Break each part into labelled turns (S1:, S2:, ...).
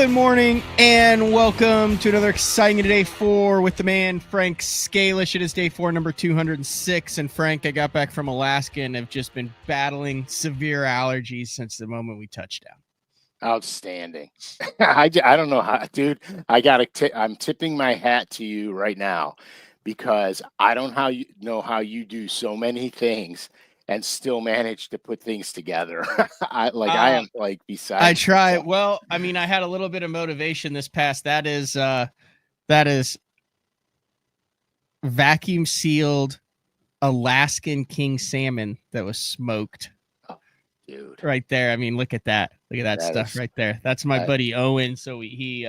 S1: Good morning and welcome to another exciting day 4 with the man Frank Scalish. It is day 4, number 206. And Frank, I got back from Alaska and have just been battling severe allergies since the moment we touched down.
S2: Outstanding. I don't know how, dude. I'm tipping my hat to you right now because I don't know how you do so many things and still manage to put things together. I am like beside.
S1: I try. Well, I mean, I had a little bit of motivation this past. That is vacuum sealed Alaskan king salmon that was smoked.
S2: Oh, dude,
S1: right there. I mean, look at that. Look at that stuff right there. That's my buddy Owen. So he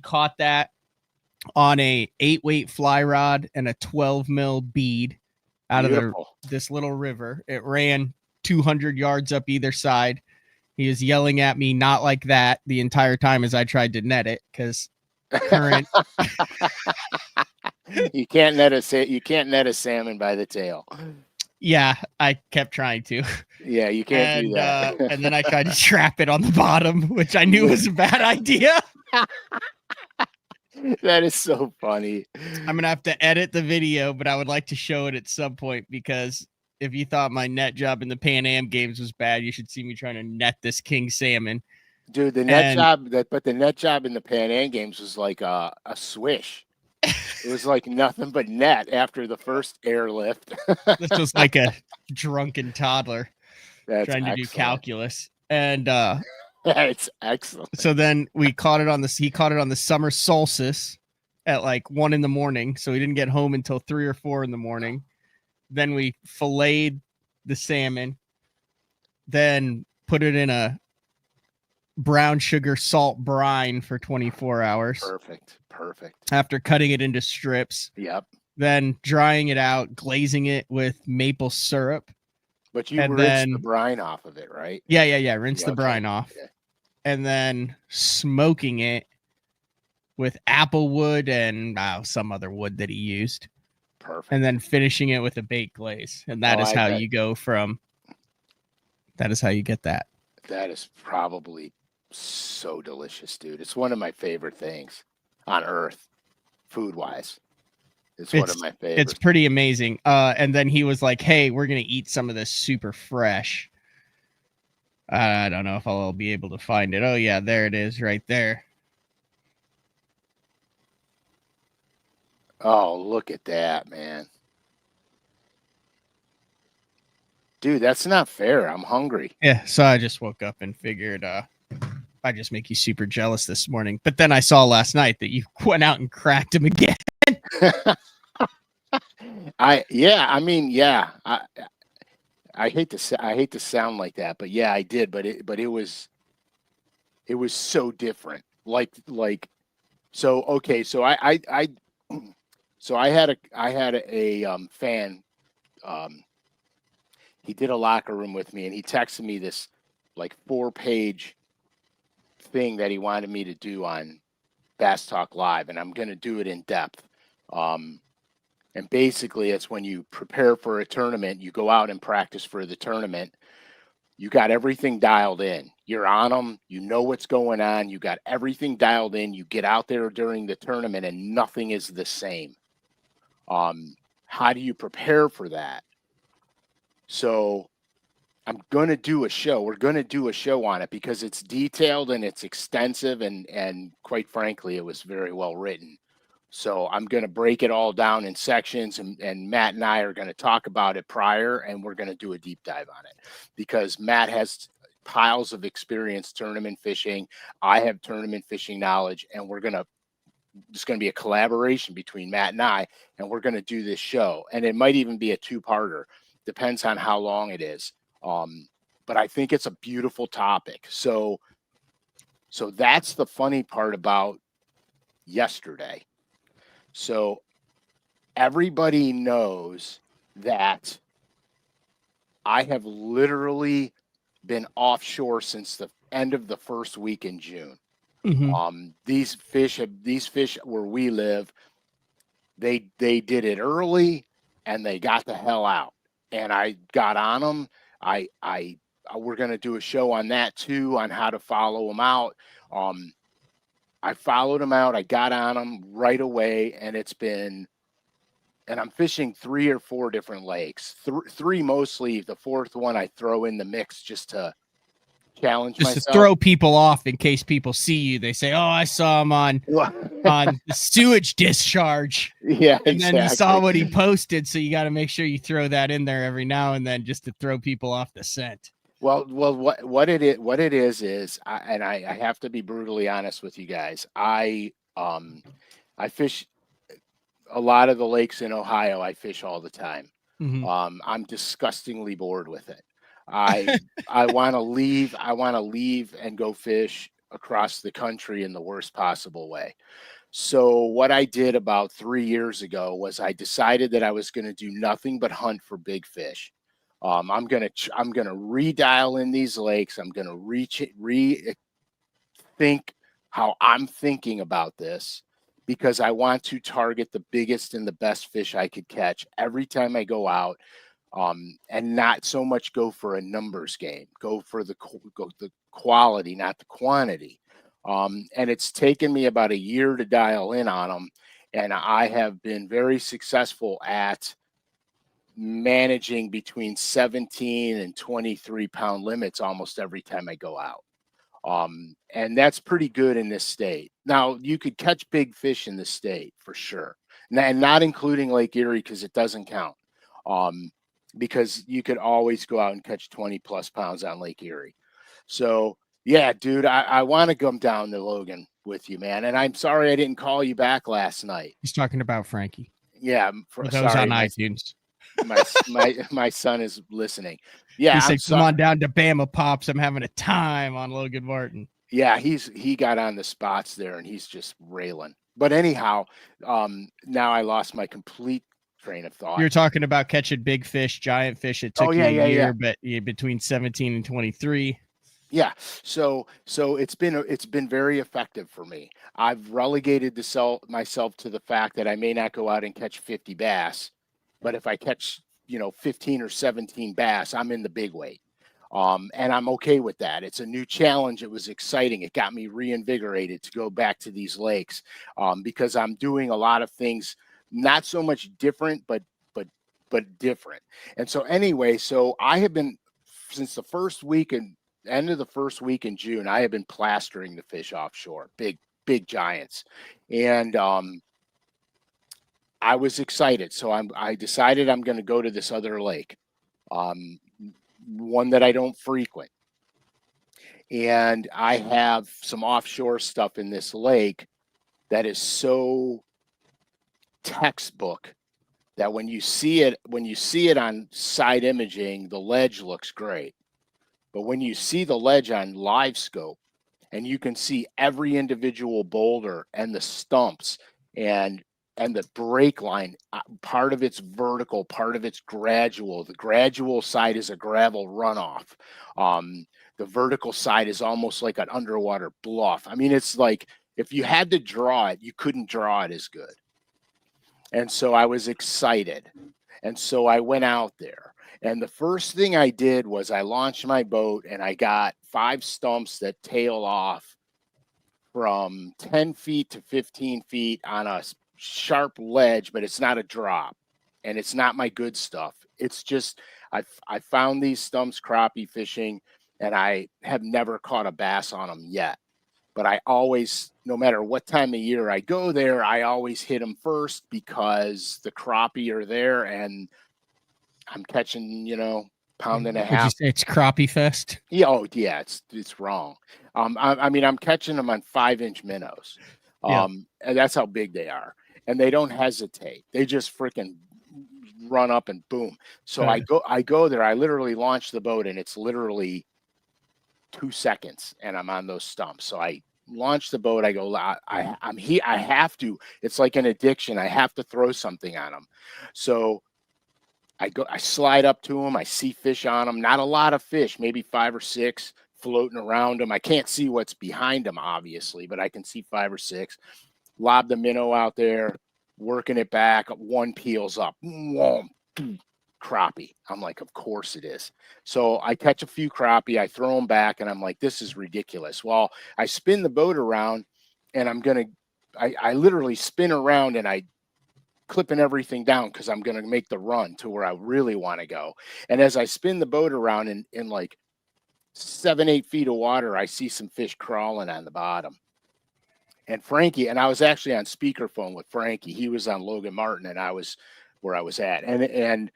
S1: caught that on a 8-weight fly rod and a 12 mil bead out of this little river. It ran 200 yards up either side. He was yelling at me, not like that, the entire time as I tried to net it because current.
S2: You can't net a salmon by the tail.
S1: Yeah, I kept trying to.
S2: Yeah, you can't do that.
S1: And then I tried to trap it on the bottom, which I knew was a bad idea.
S2: That is so funny.
S1: I'm going to have to edit the video, but I would like to show it at some point because if you thought my net job in the Pan Am games was bad, you should see me trying to net this king salmon.
S2: Dude, the net job in the Pan Am games was like a swish. It was like nothing but net after the first airlift.
S1: This was like a drunken toddler trying to do calculus. And
S2: it's excellent.
S1: So then he caught it on the summer solstice at like 1 a.m. So he didn't get home until 3 or 4 a.m. Then we filleted the salmon, then put it in a brown sugar salt brine for 24 hours.
S2: Perfect.
S1: After cutting it into strips.
S2: Yep.
S1: Then drying it out, glazing it with maple syrup.
S2: But you rinsed the brine off of it, right?
S1: Yeah. Rinse the brine off. Okay. And then smoking it with apple wood and some other wood that he used.
S2: Perfect.
S1: And then finishing it with a baked glaze. And that is how you get that.
S2: That is probably so delicious, dude. It's one of my favorite things on earth, food-wise. It's one of my favorites.
S1: It's pretty amazing. And then he was like, hey, we're going to eat some of this super fresh. I don't know if I'll be able to find it. Oh, yeah, there it is right there.
S2: Oh, look at that, man. Dude, that's not fair. I'm hungry.
S1: Yeah, so I just woke up and figured I just make you super jealous this morning. But then I saw last night that you went out and cracked him again.
S2: I hate to sound like that, but yeah, I did. But it was so different. So I had a fan. He did a locker room with me, and he texted me this like 4-page thing that he wanted me to do on Bass Talk Live, and I'm going to do it in depth. And basically, it's when you prepare for a tournament, you go out and practice for the tournament. You got everything dialed in. You're on them. You know what's going on. You got everything dialed in. You get out there during the tournament, and nothing is the same. How do you prepare for that? So I'm going to do a show. We're going to do a show on it because it's detailed and it's extensive, and quite frankly, it was very well written. So I'm going to break it all down in sections, and Matt and I are going to talk about it prior, and we're going to do a deep dive on it because Matt has piles of experience tournament fishing. I have tournament fishing knowledge, and it's going to be a collaboration between Matt and I, and we're going to do this show. And it might even be a 2-parter. Depends on how long it is. But I think it's a beautiful topic. So that's the funny part about yesterday. So everybody knows that I have literally been offshore since the end of the first week in June. Mm-hmm. These fish where we live, they did it early and they got the hell out. And I got on them. We're going to do a show on that too, on how to follow them out. I followed them out. I got on them right away, and I'm fishing 3 or 4 different lakes, three mostly. The fourth one I throw in the mix just to challenge
S1: Just
S2: myself.
S1: to throw people off in case people see you. They say, "Oh, I saw him on the sewage discharge."
S2: Yeah,
S1: and
S2: exactly.
S1: then you saw what he posted, so you got to make sure you throw that in there every now and then just to throw people off the scent.
S2: Well, what it is, I have to be brutally honest with you guys. I fish a lot of the lakes in Ohio. I fish all the time.
S1: Mm-hmm.
S2: I'm disgustingly bored with it. I want to leave. I want to leave and go fish across the country in the worst possible way. So what I did about 3 years ago was I decided that I was going to do nothing but hunt for big fish. I'm gonna redial in these lakes. I'm gonna rethink how I'm thinking about this, because I want to target the biggest and the best fish I could catch every time I go out, and not so much go for a numbers game. Go for the quality, not the quantity. And it's taken me about a year to dial in on them, and I have been very successful at managing between 17 and 23 pound limits almost every time I go out. And that's pretty good in this state. Now, you could catch big fish in the state for sure, and not including Lake Erie because it doesn't count. Because you could always go out and catch 20 plus pounds on Lake Erie. So, yeah, dude, I want to come down to Logan with you, man. And I'm sorry I didn't call you back last night.
S1: He's talking about Frankie.
S2: Yeah,
S1: for those on iTunes.
S2: My son is listening. Yeah,
S1: he said, "Come on down to Bama Pops. I'm having a time on Logan Martin."
S2: Yeah, he got on the spots there, and he's just railing. But anyhow, now I lost my complete train of thought.
S1: You're talking about catching big fish, giant fish. It took you a year, but between 17 and 23.
S2: Yeah, so it's been very effective for me. I've relegated myself to the fact that I may not go out and catch 50 bass, but if I catch 15 or 17 bass, I'm in the big weight, and I'm okay with that. It's a new challenge. It was exciting. It got me reinvigorated to go back to these lakes, because I'm doing a lot of things, not so much different, but different. And so anyway, so I have been, since the end of the first week in June, I have been plastering the fish offshore, big giants. And I was excited. So I decided I'm going to go to this other lake, one that I don't frequent. And I have some offshore stuff in this lake that is so textbook that when you see it on side imaging, the ledge looks great. But when you see the ledge on live scope, and you can see every individual boulder and the stumps and the break line, part of it's vertical, part of it's gradual. The gradual side is a gravel runoff. The vertical side is almost like an underwater bluff. I mean, it's like if you had to draw it, you couldn't draw it as good. And so I was excited. And so I went out there. And the first thing I did was I launched my boat, and I got 5 stumps that tail off from 10 feet to 15 feet on a sharp ledge, but it's not a drop, and it's not my good stuff. It's just I found these stumps crappie fishing, and I have never caught a bass on them yet. But I always, no matter what time of year I go there, I always hit them first because the crappie are there, and I'm catching, pound and a half.
S1: Would you say it's crappie fest?
S2: Yeah, yeah, it's wrong. I mean, I'm catching them on 5-inch minnows. And that's how big they are. And they don't hesitate. They just freaking run up and boom. So I go there. I literally launch the boat, and it's literally 2 seconds, and I'm on those stumps. So I launch the boat. I go, I'm here. I have to. It's like an addiction. I have to throw something on them. So I slide up to them. I see fish on them. Not a lot of fish, maybe 5 or 6 floating around them. I can't see what's behind them, obviously, but I can see 5 or 6. Lob the minnow out there, working it back. One peels up. Whoa, crappie. I'm like, of course it is. So I catch a few crappie. I throw them back, and I'm like, this is ridiculous. Well, I spin the boat around, I'm going to, I literally spin around and I clipping everything down because I'm going to make the run to where I really want to go. And as I spin the boat around in like 7-8 feet of water, I see some fish crawling on the bottom. And Frankie, and I was actually on speakerphone with Frankie. He was on Logan Martin, and I was where I was at. And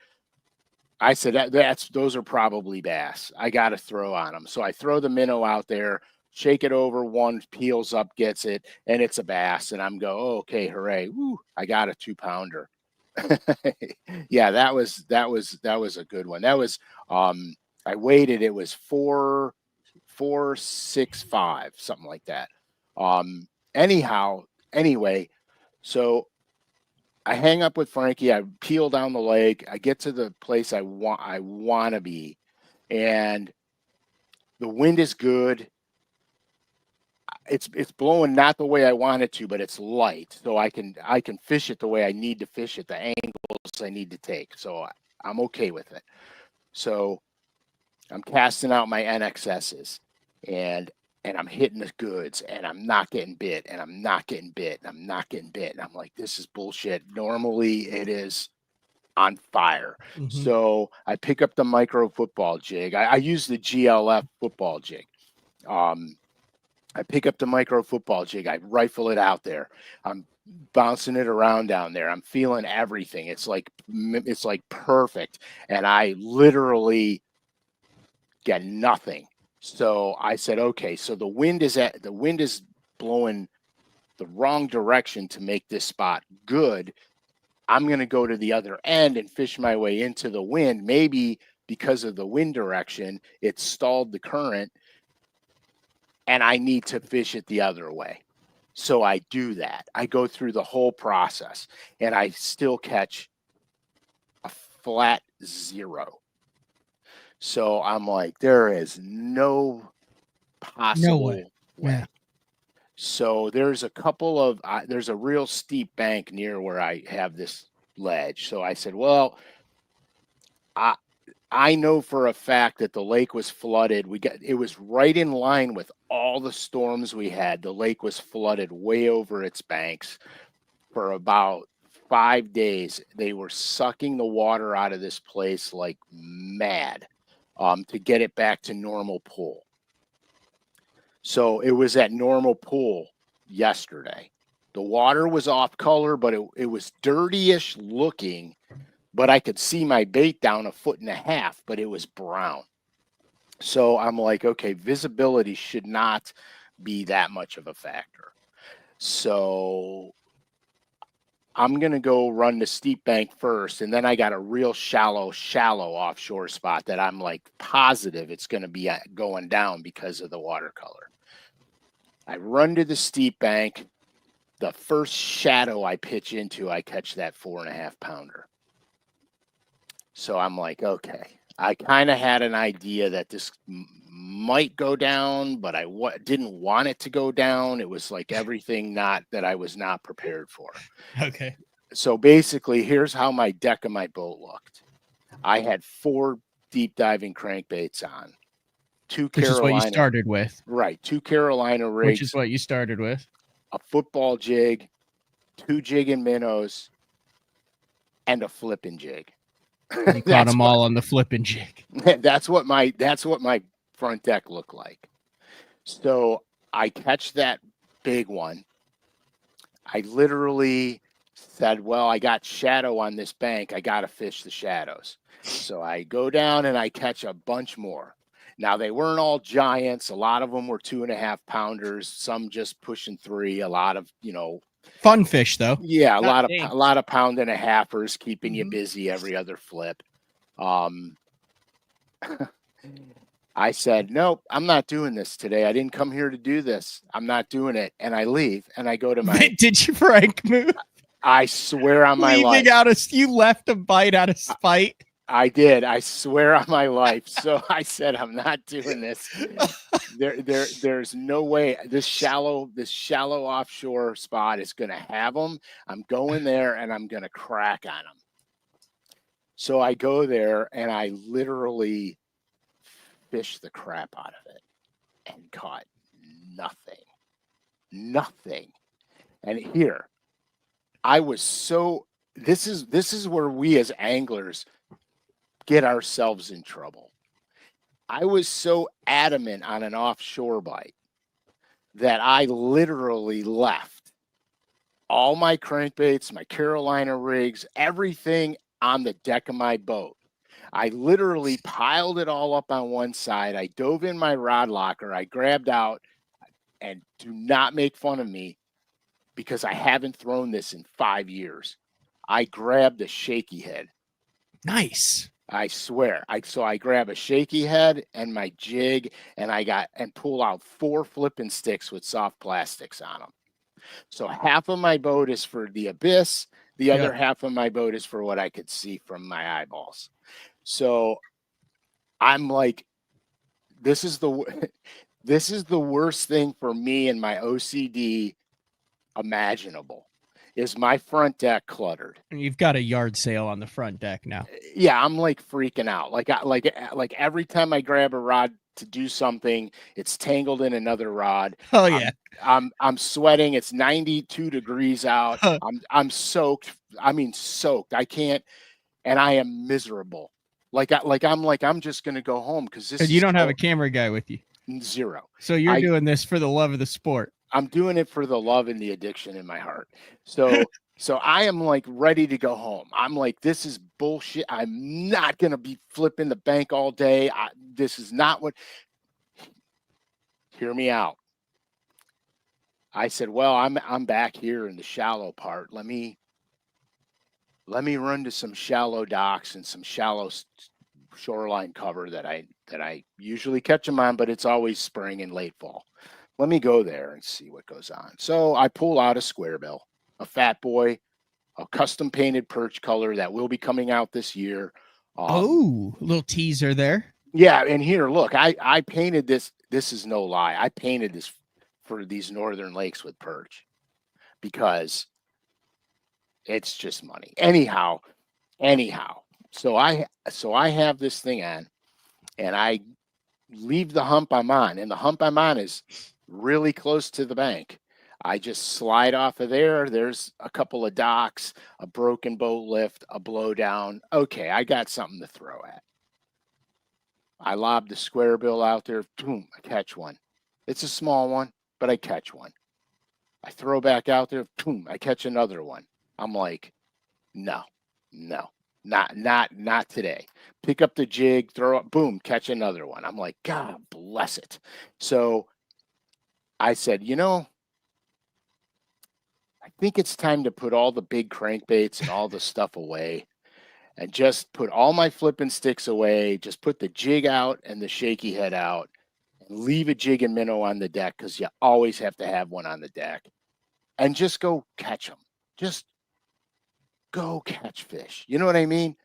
S2: I said, those are probably bass. I got to throw on them. So I throw the minnow out there, shake it over, one peels up, gets it, and it's a bass. And I'm go, oh, okay, hooray. Woo, I got a 2-pounder. Yeah, that was a good one. That was I waited, it was 4.65, something like that. Anyway, so I hang up with Frankie. I peel down the lake. I get to the place I want to be, and the wind is good. It's blowing not the way I want it to, but it's light, so I can fish it the way I need to fish it, the angles I need to take. So I'm okay with it. So I'm casting out my NXSs, and I'm hitting the goods, and I'm not getting bit, and I'm not getting bit, and I'm not getting bit. And I'm like, this is bullshit. Normally it is on fire. So I pick up the micro football jig. I use the GLF football jig. I pick up the micro football jig. I rifle it out there. I'm bouncing it around down there. I'm feeling everything. It's like perfect. And I literally get nothing. So I said, okay, so the wind is blowing the wrong direction to make this spot good. I'm going to go to the other end and fish my way into the wind. Maybe because of the wind direction, it stalled the current, and I need to fish it the other way. So I do that. I go through the whole process, and I still catch a flat 0. So I'm like, there is no possible way.
S1: Yeah.
S2: So there's a couple of, there's a real steep bank near where I have this ledge. So I said, well, I know for a fact that the lake was flooded. It was right in line with all the storms we had. The lake was flooded way over its banks for about 5 days. They were sucking the water out of this place like mad to get it back to normal pool. So it was at normal pool yesterday. The water was off color, but it was dirtyish looking, but I could see my bait down 1.5 feet, but it was brown. So I'm like, okay, visibility should not be that much of a factor. So I'm going to go run the steep bank first, and then I got a real shallow offshore spot that I'm like positive it's going to be going down because of the watercolor. I run to the steep bank. The first shadow I pitch into, I catch that 4.5-pounder. So I'm like, okay. I kind of had an idea that this might go down, but I didn't want it to go down. It was like everything that I was not prepared for.
S1: Okay.
S2: So basically, here's how my deck of my boat looked. I had 4 deep diving crankbaits on. 2 Carolina. Which is what you
S1: started with.
S2: Right. 2 Carolina rigs.
S1: Which is what you started with.
S2: A football jig, 2 jigging minnows, and a flipping jig.
S1: You caught them all on the flipping jig.
S2: That's what my front deck looked like. So I catch that big one. I literally said, well, I got shadow on this bank. I got to fish the shadows. So I go down and I catch a bunch more. Now, they weren't all giants. A lot of them were 2.5-pounders, some just pushing 3, a lot of,
S1: fun fish, though.
S2: Yeah, a lot of 1.5-pounders keeping you busy every other flip. I said, nope, I'm not doing this today. I didn't come here to do this. I'm not doing it. And I leave and I go to my.
S1: Did you Frank move?
S2: I swear on my life.
S1: You left a bite out of spite.
S2: I did. I swear on my life. So I said, I'm not doing this. There's no way this shallow offshore spot is going to have them. I'm going there and I'm going to crack on them. So I go there and I literally fish the crap out of it and caught nothing. Nothing. And here, I was so, this is where we as anglers get ourselves in trouble. I was so adamant on an offshore bite that I literally left all my crankbaits, my Carolina rigs, everything on the deck of my boat. I literally piled it all up on one side. I dove in my rod locker. I grabbed out, and do not make fun of me because I haven't thrown this in 5 years. I grabbed a shaky head.
S1: Nice.
S2: I swear. So I grab a shaky head and my jig, and pull out 4 flipping sticks with soft plastics on them. So half of my boat is for the abyss. The other half of my boat is for what I could see from my eyeballs. So I'm like, this is the worst thing for me and my OCD imaginable. Is my front deck cluttered?
S1: You've got a yard sale on the front deck now.
S2: Yeah, I'm like freaking out. Like every time I grab a rod to do something, it's tangled in another rod.
S1: Oh yeah.
S2: I'm sweating. It's 92 degrees out. I'm soaked. I mean soaked. I can't, and I am miserable. I'm just gonna go home because this.
S1: And you don't have a camera guy with you.
S2: Zero.
S1: So you're doing this for the love of the sport.
S2: I'm doing it for the love and the addiction in my heart. So I am like ready to go home. I'm like, this is bullshit. I'm not going to be flipping the bank all day. This is not what. Hear me out. I said, well, I'm back here in the shallow part. Let me run to some shallow docks and some shallow shoreline cover that I usually catch them on, but it's always spring and late fall. Let me go there and see what goes on. So I pull out a square bill, a fat boy, a custom painted perch color that will be coming out this year.
S1: A little teaser there.
S2: Yeah, and here, look, I painted this. This is no lie. I painted this for these northern lakes with perch because it's just money. Anyhow. So I have this thing on, and I leave the hump I'm on, and the hump I'm on is really close to the bank. I just slide off of there. There's a couple of docks, a broken boat lift, a blowdown. Okay, I got something to throw at. I lob the square bill out there. Boom, I catch one. It's a small one, but I catch one. I throw back out there. Boom, I catch another one. I'm like, no, not today. Pick up the jig, throw up, boom, catch another one. I'm like, God bless it. So I said, I think it's time to put all the big crankbaits and all the stuff away and just put all my flipping sticks away. Just put the jig out and the shaky head out and leave a jig and minnow on the deck because you always have to have one on the deck and just go catch them. Just go catch fish. You know what I mean?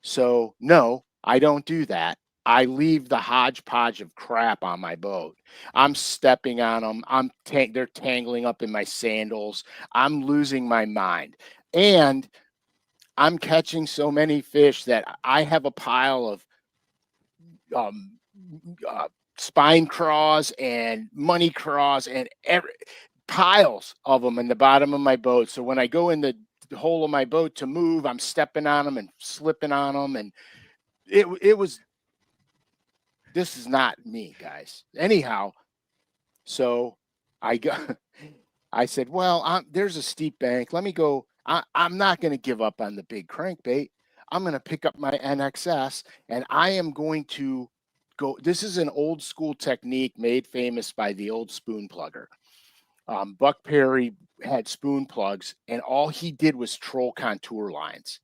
S2: So no, I don't do that. I leave the hodgepodge of crap on my boat. I'm stepping on them. They're tangling up in my sandals. I'm losing my mind. And I'm catching so many fish that I have a pile of spine craws and money craws and piles of them in the bottom of my boat. So when I go in the hole of my boat to move, I'm stepping on them and slipping on them, and this is not me, guys. Anyhow, so I said, well, there's a steep bank. Let me go. I'm not going to give up on the big crankbait. I'm going to pick up my NXS, and I am going to go. This is an old school technique made famous by the old spoon plugger. Buck Perry had spoon plugs, and all he did was troll contour lines.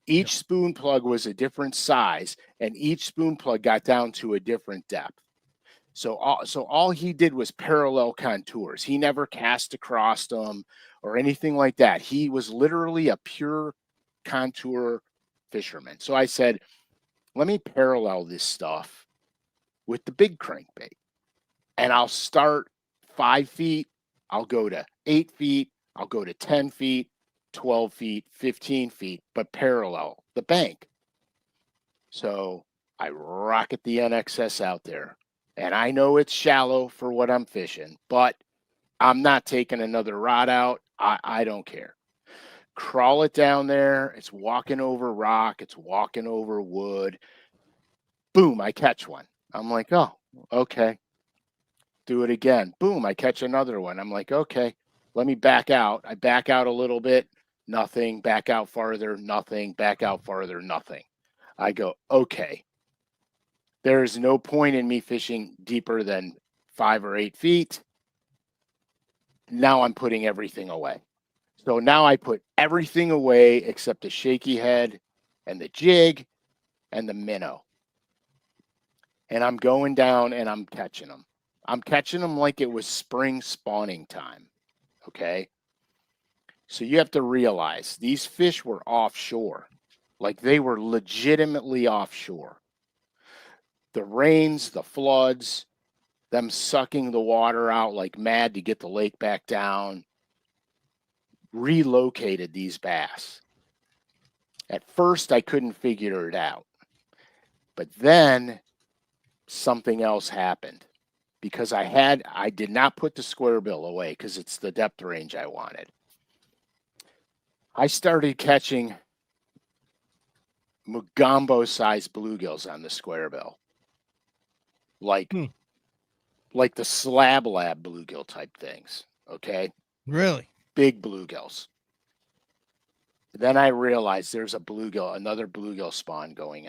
S2: Each spoon plug was a different size, and each spoon plug got down to a different depth. So all he did was parallel contours. He never cast across them or anything like that. He was literally a pure contour fisherman. So I said, let me parallel this stuff with the big crankbait. And I'll start 5 feet. I'll go to 8 feet. I'll go to 10 feet, 12 feet, 15 feet, but parallel the bank. So I rocket the NXS out there. And I know it's shallow for what I'm fishing, but I'm not taking another rod out. I don't care. Crawl it down there. It's walking over rock. It's walking over wood. Boom, I catch one. I'm like, oh, okay. Do it again. Boom, I catch another one. I'm like, okay, let me back out. I back out a little bit, nothing. Back out farther, nothing. Back out farther, nothing. I go, okay. There is no point in me fishing deeper than 5 or 8 feet. Now I'm putting everything away. So now I put everything away except the shaky head and the jig and the minnow. And I'm going down and I'm catching them. I'm catching them like it was spring spawning time. Okay. So you have to realize these fish were offshore. Like they were legitimately offshore. The rains, the floods, them sucking the water out like mad to get the lake back down, relocated these bass. At first, I couldn't figure it out. But then something else happened because I did not put the square bill away because it's the depth range I wanted. I started catching Mugombo-sized bluegills on the square bill. Like the slab lab bluegill type things. Okay.
S1: Really?
S2: Big bluegills. Then I realized there's another bluegill spawn going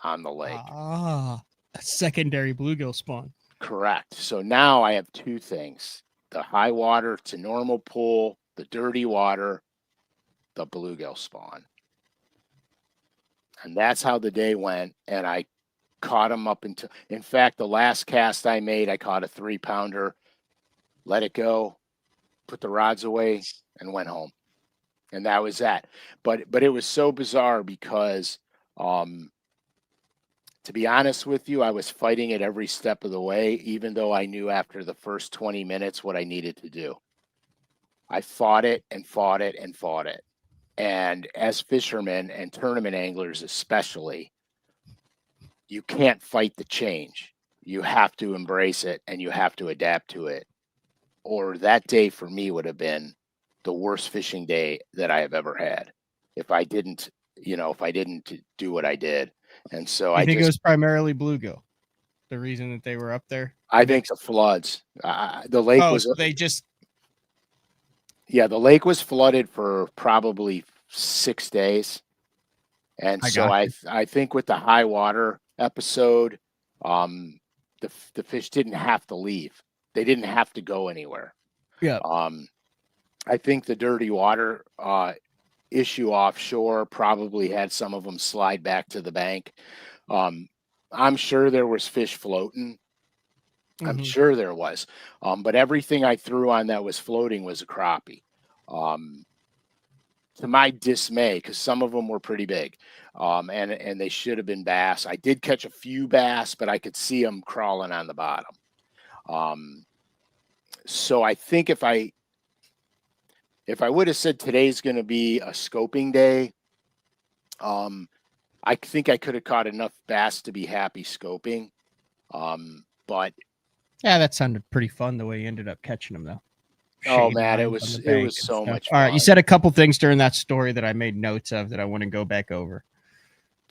S2: on the lake.
S1: A secondary bluegill spawn.
S2: Correct. So now I have two things: the high water to normal pool, the dirty water, the bluegill spawn. And that's how the day went. And I caught them up until, in fact, the last cast I made, I caught a 3-pounder, let it go, put the rods away, and went home. And that was that. But it was so bizarre because, to be honest with you, I was fighting it every step of the way, even though I knew after the first 20 minutes what I needed to do. I fought it and fought it and fought it. And as fishermen and tournament anglers especially, you can't fight the change. You have to embrace it and you have to adapt to it. Or that day for me would have been the worst fishing day that I have ever had if I didn't do what I did. And so
S1: I think it was primarily bluegill. The reason that they were up there.
S2: I think the floods. The lake was. Yeah, the lake was flooded for probably 6 days, and I think with the high water episode, the fish didn't have to leave. They didn't have to go anywhere.
S1: Yeah.
S2: I think the dirty water issue offshore probably had some of them slide back to the bank. I'm sure there was fish floating. I'm sure there was. But everything I threw on that was floating was a crappie. To my dismay, because some of them were pretty big, and they should have been bass. I did catch a few bass, but I could see them crawling on the bottom. So I think if I would have said today's going to be a scoping day, I think I could have caught enough bass to be happy scoping. But
S1: yeah, that sounded pretty fun the way you ended up catching them, though.
S2: Oh man, it was so much fun.
S1: All right, you said a couple things during that story that I made notes of that I want to go back over.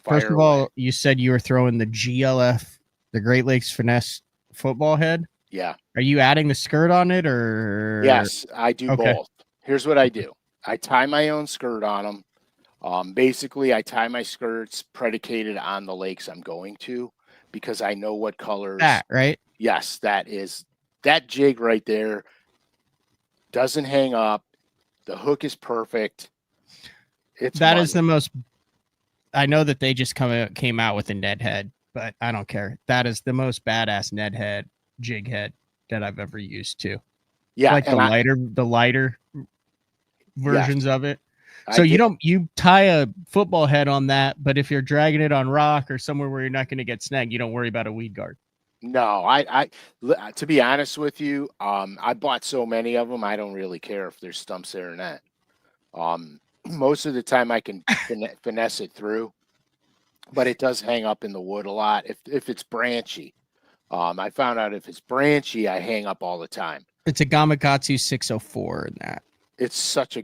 S1: First of all, you said you were throwing the GLF, the Great Lakes Finesse football head.
S2: Yeah.
S1: Are you adding the skirt on it, or?
S2: Yes, I do both. Here's what I do. I tie my own skirt on them. Basically, I tie my skirts predicated on the lakes I'm going to because I know what colors.
S1: That, right?
S2: Yes, that jig right there. Doesn't hang up. The hook is perfect.
S1: That is the most. I know that they just came out with a Ned head, but I don't care. That is the most badass Ned head jig head that I've ever used too.
S2: Yeah,
S1: like the lighter versions of it. So you tie a football head on that, but if you're dragging it on rock or somewhere where you're not going to get snagged, you don't worry about a weed guard.
S2: No, I to be honest with you, I bought so many of them, I don't really care if there's stumps there or not. Most of the time I can finesse it through, but it does hang up in the wood a lot if it's branchy. I found out if it's branchy, I hang up all the time.
S1: It's a Gamakatsu 604 in that.
S2: It's such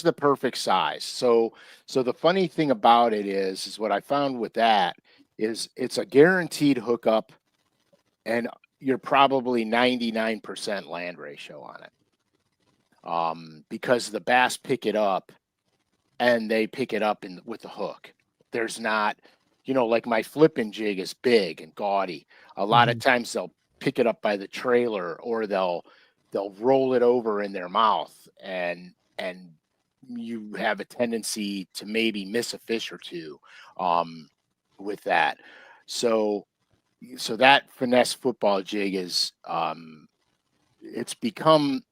S2: the perfect size. So the funny thing about it is what I found with that is it's a guaranteed hookup, and you're probably 99% land ratio on it. Because the bass pick it up and they pick it up with the hook. There's not, like my flipping jig is big and gaudy. A lot of times they'll pick it up by the trailer, or they'll roll it over in their mouth, and you have a tendency to maybe miss a fish or two with that. So that finesse football jig is it's become,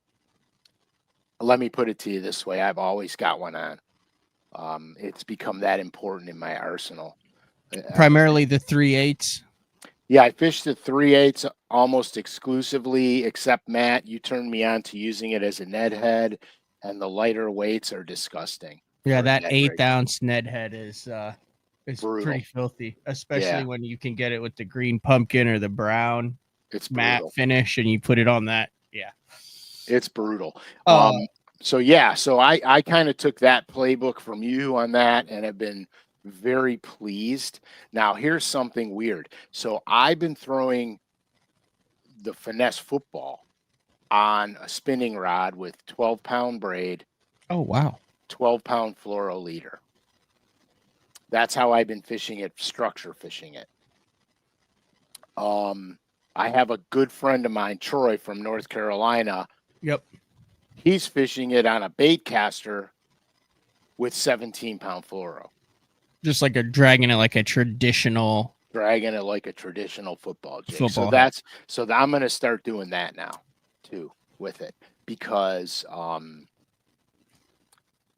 S2: let me put it to you this way, I've always got one on. It's become that important in my arsenal.
S1: Primarily the 3/8.
S2: Yeah, I fish the 3/8 almost exclusively, except Matt, you turned me on to using it as a Ned head, and the lighter weights are disgusting.
S1: Yeah, that 1/8 ounce Ned head is pretty filthy, especially when you can get it with the green pumpkin or the brown.
S2: It's
S1: matte
S2: brutal.
S1: finish, and you put it on that. Yeah,
S2: it's brutal. So I kind of took that playbook from you on that, and have been very pleased. Now here's something weird. So I've been throwing the finesse football on a spinning rod with 12-pound braid.
S1: Oh wow.
S2: 12-pound fluoro leader. That's how I've been fishing it, structure fishing it. I have a good friend of mine, Troy from North Carolina.
S1: Yep.
S2: He's fishing it on a bait caster with 17-pound fluoro.
S1: Just like dragging it like a traditional
S2: football jig. So I'm going to start doing that now too with it, because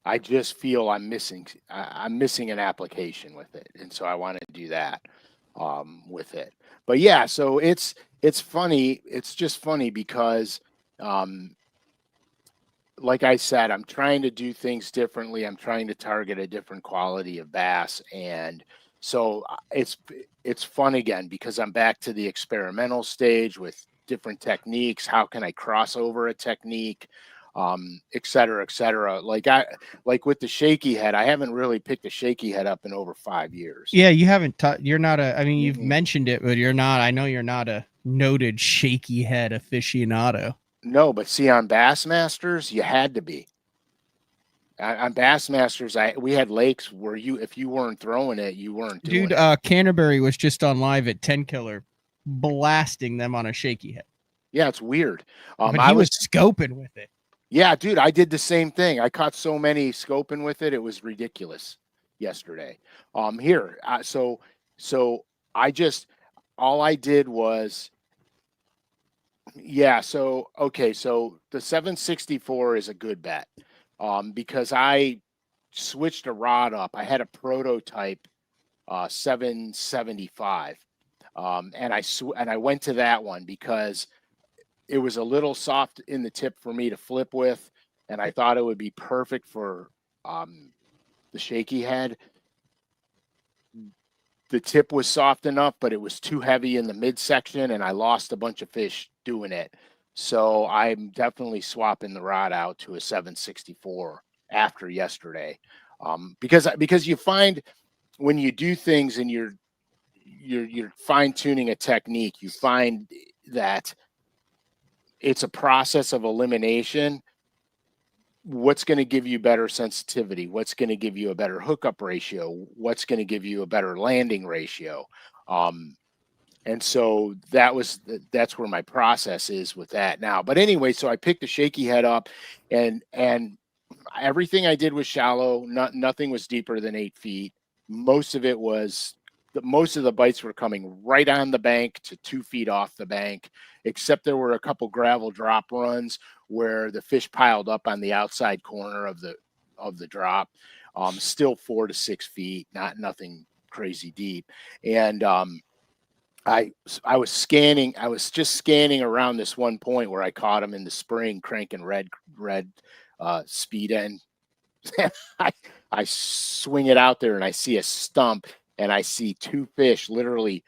S2: I just feel I'm missing an application with it, and so I want to do that with it. But yeah, so it's funny. It's just funny because like I said, I'm trying to do things differently. I'm trying to target a different quality of bass, and so it's fun again because I'm back to the experimental stage with different techniques. How can I cross over a technique? Et cetera, et cetera. Like with the shaky head, I haven't really picked a shaky head up in over 5 years.
S1: Yeah, you haven't. You're not you've mentioned it, but you're not. I know you're not a noted shaky head aficionado.
S2: No, but see, on Bassmasters, you had to be. On Bassmasters, we had lakes where if you weren't throwing it, you weren't doing it.
S1: Canterbury was just on live at 10 Killer, blasting them on a shaky head.
S2: Yeah, it's weird.
S1: But I was scoping with it.
S2: Yeah, dude, I did the same thing. I caught so many scoping with it. It was ridiculous yesterday. So all I did was, yeah. So the 764 is a good bet, because I switched a rod up. I had a prototype 775, and I went to that one because it was a little soft in the tip for me to flip with, and I thought it would be perfect for the shaky head. The tip was soft enough, but it was too heavy in the midsection, and I lost a bunch of fish doing it. So I'm definitely swapping the rod out to a 764 after yesterday, because you find when you do things and you're fine tuning a technique, you find that it's a process of elimination. What's going to give you better sensitivity? What's going to give you a better hookup ratio? What's going to give you a better landing ratio? And so that's where my process is with that now. But anyway, so I picked the shaky head up, and everything I did was shallow. Nothing was deeper than 8 feet. Most of the bites were coming right on the bank to 2 feet off the bank, except there were a couple gravel drop runs where the fish piled up on the outside corner of the drop. Still 4 to 6 feet, nothing crazy deep. And I was just scanning around this one point where I caught him in the spring cranking red speed end. I swing it out there and I see a stump, and I see 2 fish. Literally,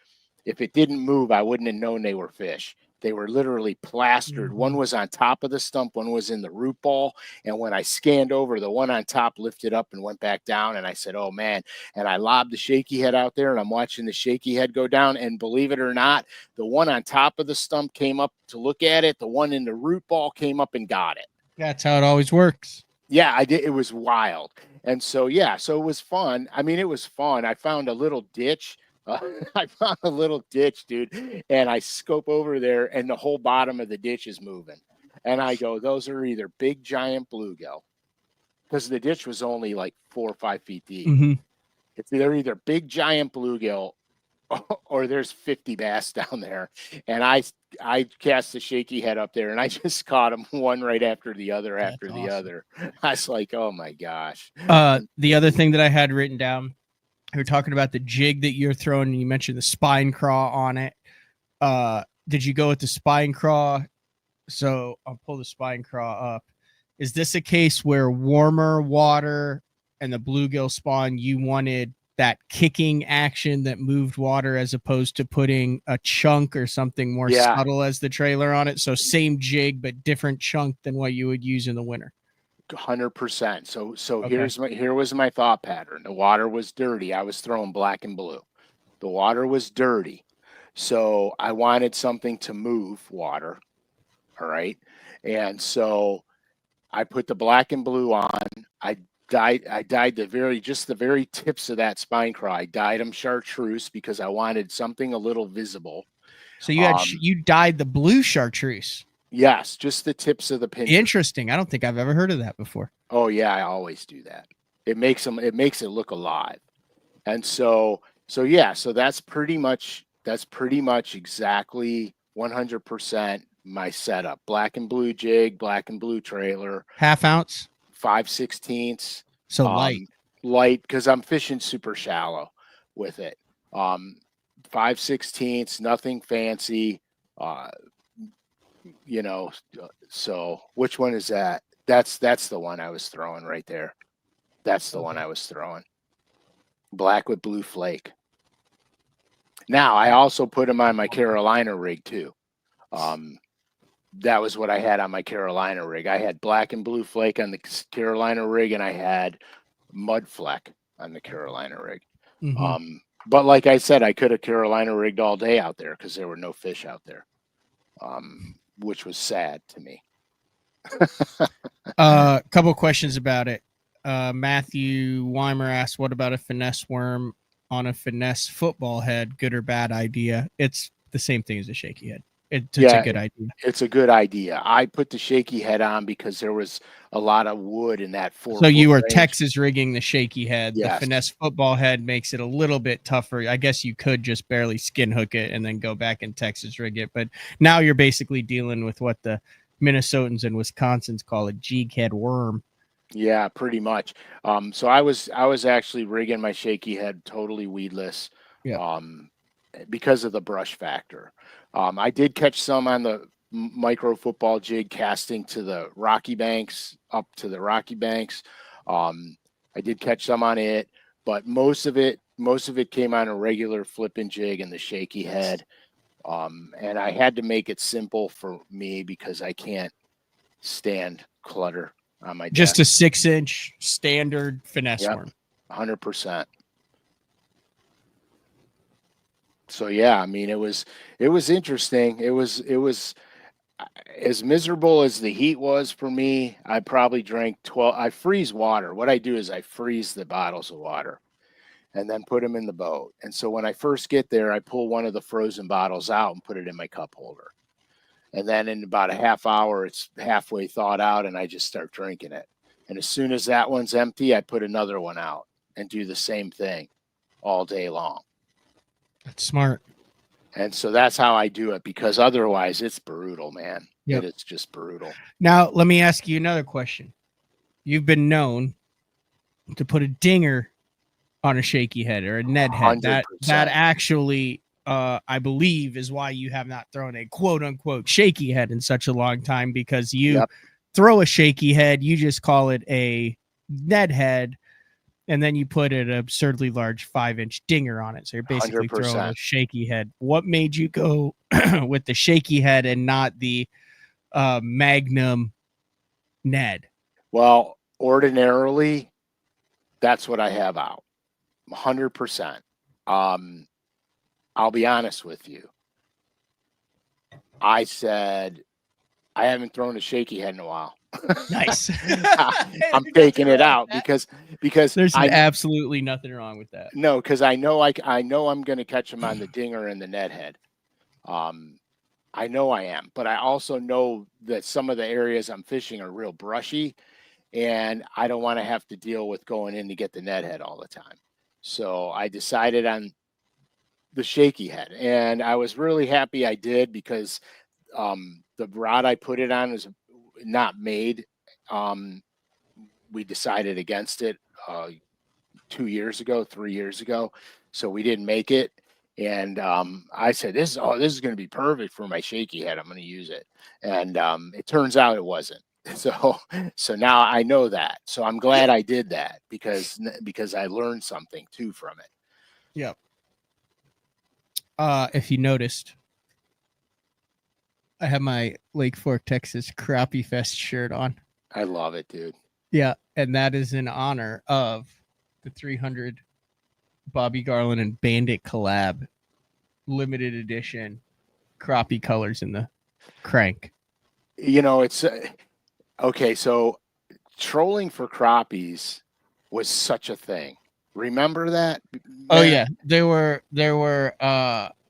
S2: if it didn't move, I wouldn't have known they were fish. They were literally plastered. One was on top of the stump, one was in the root ball. And when I scanned over, the one on top lifted up and went back down. And I said, oh, man. And I lobbed the shaky head out there, and I'm watching the shaky head go down. And believe it or not, the one on top of the stump came up to look at it. The one in the root ball came up and got it.
S1: That's how it always works.
S2: Yeah, I did. It was wild. And so, yeah, so it was fun. I mean, it was fun. I found a little ditch. I found a little ditch, dude, and I scope over there, and the whole bottom of the ditch is moving. And I go, those are either big, giant bluegill, because the ditch was only like 4 or 5 feet deep.
S1: Mm-hmm.
S2: They're either big, giant bluegill, or there's 50 bass down there. And I cast the shaky head up there, and I just caught them one right after the other after the other. I was like, oh my gosh.
S1: The other thing that I had written down, we were talking about the jig that you're throwing, and you mentioned the spine craw on it. Did you go with the spine craw? So I'll pull the spine craw up. Is this a case where warmer water and the bluegill spawn, you wanted that kicking action that moved water as opposed to putting a chunk or something more subtle as the trailer on it? So same jig, but different chunk than what you would use in the winter.
S2: 100%. So okay. Here was my thought pattern. The water was dirty. I was throwing black and blue. The water was dirty. So I wanted something to move water. All right. And so I put the black and blue on. I dyed the very tips of that spine craw. I dyed them chartreuse because I wanted something a little visible.
S1: So you had you dyed the blue chartreuse.
S2: Yes, just the tips of the pin.
S1: Interesting. I don't think I've ever heard of that before.
S2: Oh yeah, I always do that. It makes it look alive. And so that's pretty much exactly 100% my setup. Black and blue jig, black and blue trailer.
S1: Half ounce?
S2: 5/16.
S1: So light.
S2: Light, because I'm fishing super shallow with it. 5/16, nothing fancy. So which one is that? That's the one I was throwing right there. That's the one I was throwing. Black with blue flake. Now I also put them on my Carolina rig too. That was what I had on my Carolina rig. I had black and blue flake on the Carolina rig, and I had mud fleck on the Carolina rig. Mm-hmm. But like I said, I could have Carolina rigged all day out there because there were no fish out there. Which was sad to me.
S1: Couple questions about it. Matthew Weimer asked, what about a finesse worm on a finesse football head? Good or bad idea? It's the same thing as a shaky head. It's a good idea.
S2: It's a good idea. I put the shaky head on because there was a lot of wood in that 4
S1: So you were range. Texas rigging the shaky head.
S2: Yes.
S1: The finesse football head makes it a little bit tougher. I guess you could just barely skin hook it and then go back and Texas rig it. But now you're basically dealing with what the Minnesotans and Wisconsins call a jig head worm.
S2: Yeah, pretty much. So I was actually rigging my shaky head totally weedless.
S1: Yeah.
S2: Because of the brush factor. I did catch some on the micro football jig casting to the Rocky Banks, up to the Rocky Banks. I did catch some on it, but most of it came on a regular flipping jig and the shaky head. And I had to make it simple for me because I can't stand clutter on my
S1: just
S2: desk.
S1: A 6-inch standard finesse worm.
S2: 100%. So yeah, I mean, it was interesting. It was as miserable as the heat was for me. I probably drank 12. I freeze water. What I do is I freeze the bottles of water and then put them in the boat. And so when I first get there, I pull one of the frozen bottles out and put it in my cup holder. And then in about a half hour, it's halfway thawed out and I just start drinking it. And as soon as that one's empty, I put another one out and do the same thing all day long.
S1: That's smart.
S2: And so that's how I do it, because otherwise it's brutal, man.
S1: Yep.
S2: It's just brutal.
S1: Now, let me ask you another question. You've been known to put a dinger on a shaky head or a Ned head.
S2: 100%.
S1: That actually, I believe, is why you have not thrown a quote-unquote shaky head in such a long time, because you throw a shaky head, you just call it a Ned head, and then you put an absurdly large 5-inch dinger on it. So you're basically
S2: 100%.
S1: throwing a shaky head. What made you go with the shaky head and not the Magnum Ned?
S2: Well, ordinarily, that's what I have out. 100%. I'll be honest with you. I said, I haven't thrown a shaky head in a while.
S1: Nice.
S2: I'm taking it out because
S1: there's absolutely nothing wrong with that.
S2: No, because I know I'm going to catch him on the dinger and the net head. I know I am, but I also know that some of the areas I'm fishing are real brushy, and I don't want to have to deal with going in to get the net head all the time. So I decided on the shaky head, and I was really happy I did because the rod I put it on is not made. We decided against it 3 years ago, so we didn't make it. And I said, this is going to be perfect for my shaky head. I'm going to use it. And it turns out it wasn't. So now I know that. So I'm glad I did that because I learned something too from it.
S1: Yep. If you noticed, I have my Lake Fork, Texas Crappie Fest shirt on.
S2: I love it, dude.
S1: Yeah, and that is in honor of the 300 Bobby Garland and Bandit collab limited edition crappie colors in the crank.
S2: You know, it's okay. So trolling for crappies was such a thing. Remember that?
S1: Oh yeah, there were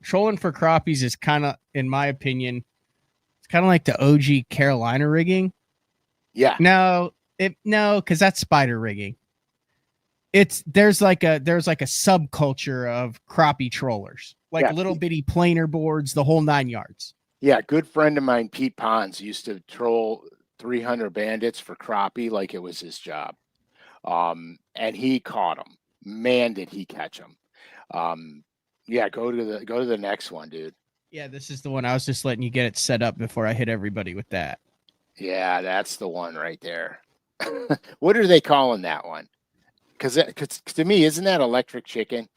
S1: trolling for crappies is kind of, in my opinion, it's kind of like the OG Carolina rigging.
S2: Yeah.
S1: No, because that's spider rigging. There's like a subculture of crappie trollers, like little bitty planer boards, the whole 9 yards.
S2: Yeah, good friend of mine, Pete Pons, used to troll 300 bandits for crappie like it was his job. And he caught them. Man, did he catch them. Yeah, go to the next one, dude.
S1: Yeah, this is the one. I was just letting you get it set up before I hit everybody with that.
S2: Yeah, that's the one right there. What are they calling that one? Because to me, isn't that electric chicken?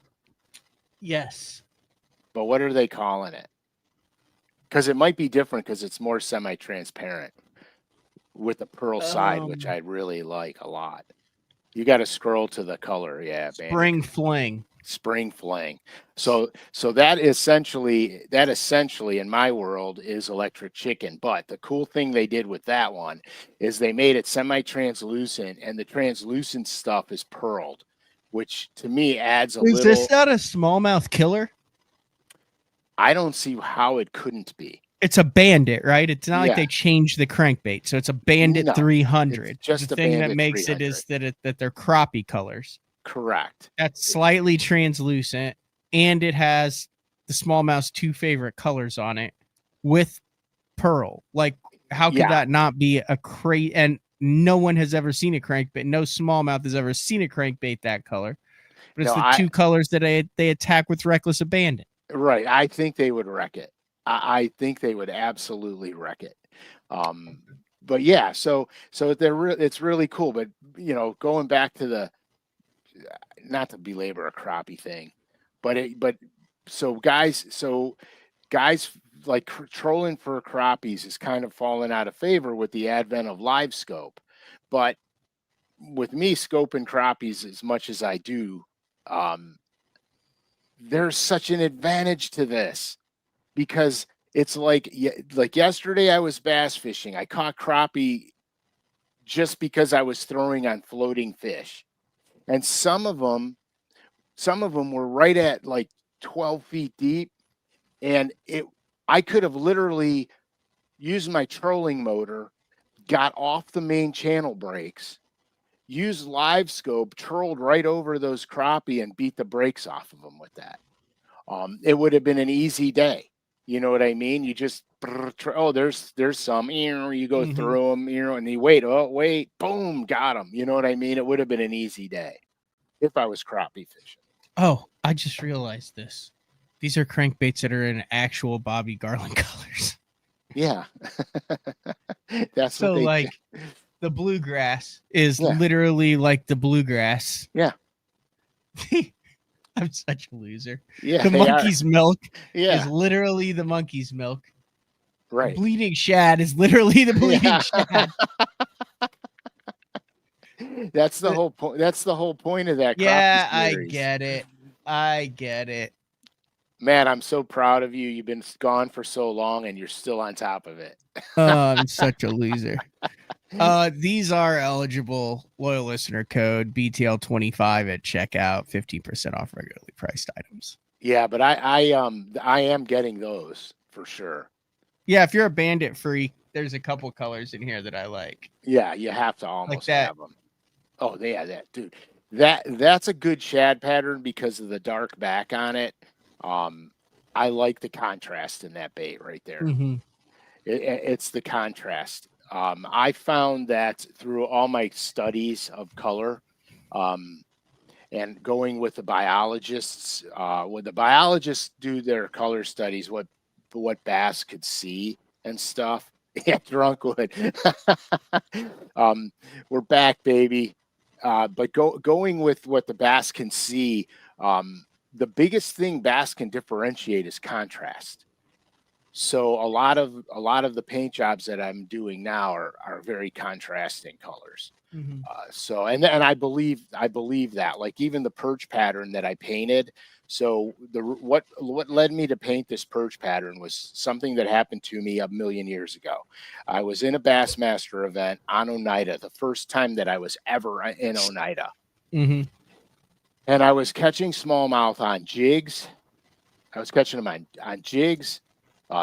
S1: Yes.
S2: But what are they calling it? Because it might be different because it's more semi-transparent with the pearl side, which I really like a lot. You got to scroll to the color. Yeah.
S1: Spring fling.
S2: Spring fling. So that essentially in my world is electric chicken. But the cool thing they did with that one is they made it semi-translucent, and the translucent stuff is pearled, which to me adds a little.
S1: Is this not a smallmouth killer?
S2: I don't see how it couldn't be.
S1: It's a Bandit, right? It's not like they changed the crankbait, so it's a Bandit 300.
S2: It's just
S1: the thing that makes 300. It is that they're crappie colors.
S2: Correct.
S1: That's slightly translucent, and it has the smallmouth's 2 favorite colors on it with pearl. Like, how could that not be a crate? And no one has ever seen a crankbait. No smallmouth has ever seen a crankbait that color. But it's the 2 colors that they attack with reckless abandon.
S2: Right. I think they would wreck it. I think they would absolutely wreck it. But yeah, so it's really cool. But going back to the, not to belabor a crappie thing, but guys like trolling for crappies is kind of falling out of favor with the advent of live scope. But with me scoping crappies as much as I do, there's such an advantage to this. Because it's like yesterday I was bass fishing. I caught crappie just because I was throwing on floating fish. And some of them were right at like 12 feet deep. And I could have literally used my trolling motor, got off the main channel brakes, used live scope, trolled right over those crappie and beat the brakes off of them with that. It would have been an easy day. You know what I mean? You just, there's some, you go through them, and you wait, boom, got them. You know what I mean? It would have been an easy day if I was crappie fishing.
S1: Oh, I just realized this. These are crankbaits that are in actual Bobby Garland colors.
S2: Yeah. That's
S1: so
S2: what
S1: like the bluegrass is literally like the bluegrass.
S2: Yeah.
S1: I'm such a loser.
S2: Yeah,
S1: the monkey's milk
S2: yeah,
S1: is literally the monkey's milk.
S2: right.
S1: The bleeding shad is literally the bleeding shad.
S2: That's the whole point. That's the whole point of that
S1: Yeah,
S2: crappie
S1: I
S2: series.
S1: get it. I get it.
S2: Man, I'm so proud of you. You've been gone for so long and you're still on top of it.
S1: I'm such a loser. These are eligible. Loyal listener code BTL25 at checkout, 15% off regularly priced items.
S2: Yeah, but I am getting those for sure.
S1: Yeah, if you're a bandit freak, there's a couple colors in here that I like.
S2: Yeah, you have to almost
S1: Like that.
S2: have them. Oh, yeah, that dude. That's a good shad pattern because of the dark back on it. I like the contrast in that bait right there.
S1: Mm-hmm.
S2: It's the contrast. I found that through all my studies of color, and going with the biologists, when the biologists do their color studies, what bass could see and stuff. Yeah, Drunkwood. We're back, baby. But going with what the bass can see, the biggest thing bass can differentiate is contrast. So a lot of the paint jobs that I'm doing now are very contrasting colors.
S1: Mm-hmm.
S2: So and I believe that, like, even the perch pattern that I painted. So what led me to paint this perch pattern was something that happened to me a million years ago. I was in a Bassmaster event on Oneida, the first time that I was ever in Oneida.
S1: Mm-hmm.
S2: And I was catching smallmouth on jigs. I was catching them on jigs,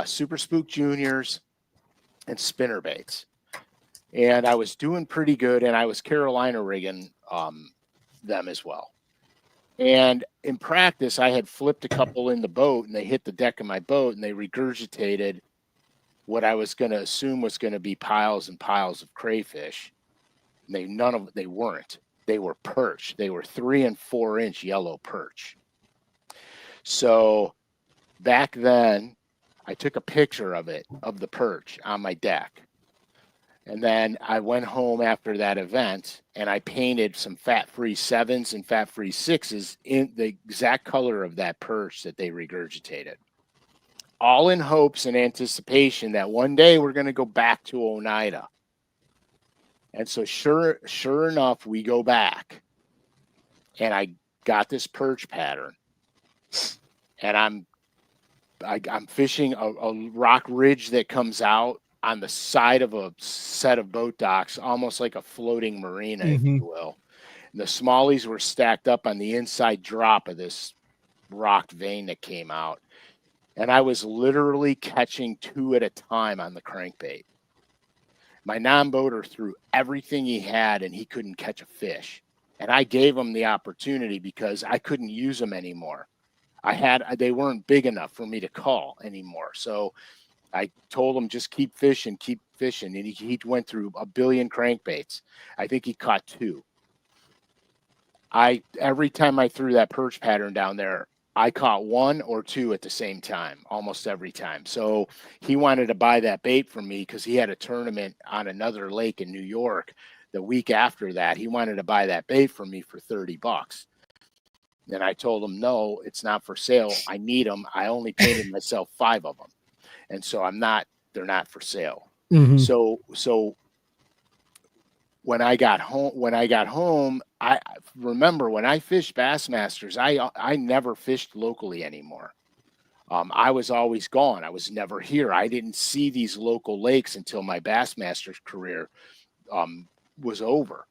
S2: Super Spook Juniors, and spinner baits. And I was doing pretty good, and I was Carolina rigging them as well. And in practice, I had flipped a couple in the boat, and they hit the deck of my boat, and they regurgitated what I was going to assume was going to be piles and piles of crayfish. And they weren't. They were perch. They were 3 and 4 inch yellow perch. So back then, I took a picture of the perch on my deck. And then I went home after that event and I painted some fat-free 7s and fat-free 6s in the exact color of that perch that they regurgitated. All in hopes and anticipation that one day we're going to go back to Oneida. And so sure enough, we go back. And I got this perch pattern. And I'm fishing a rock ridge that comes out on the side of a set of boat docks, almost like a floating marina, if you will. And the smallies were stacked up on the inside drop of this rock vein that came out. And I was literally catching 2 at a time on the crankbait. My non-boater threw everything he had and he couldn't catch a fish. And I gave him the opportunity because I couldn't use them anymore. They weren't big enough for me to call anymore. So I told him, just keep fishing. And he went through a billion crankbaits. I think he caught 2. Every time I threw that perch pattern down there, I caught 1 or 2 at the same time, almost every time. So he wanted to buy that bait from me because he had a tournament on another lake in New York the week after that. He wanted to buy that bait from me for $30. And I told him, no, it's not for sale. I need them. I only painted myself 5 of them. And so they're not for sale. Mm-hmm. So when I got home, I remember when I fished Bassmasters, I never fished locally anymore. I was always gone. I was never here. I didn't see these local lakes until my Bassmasters career was over.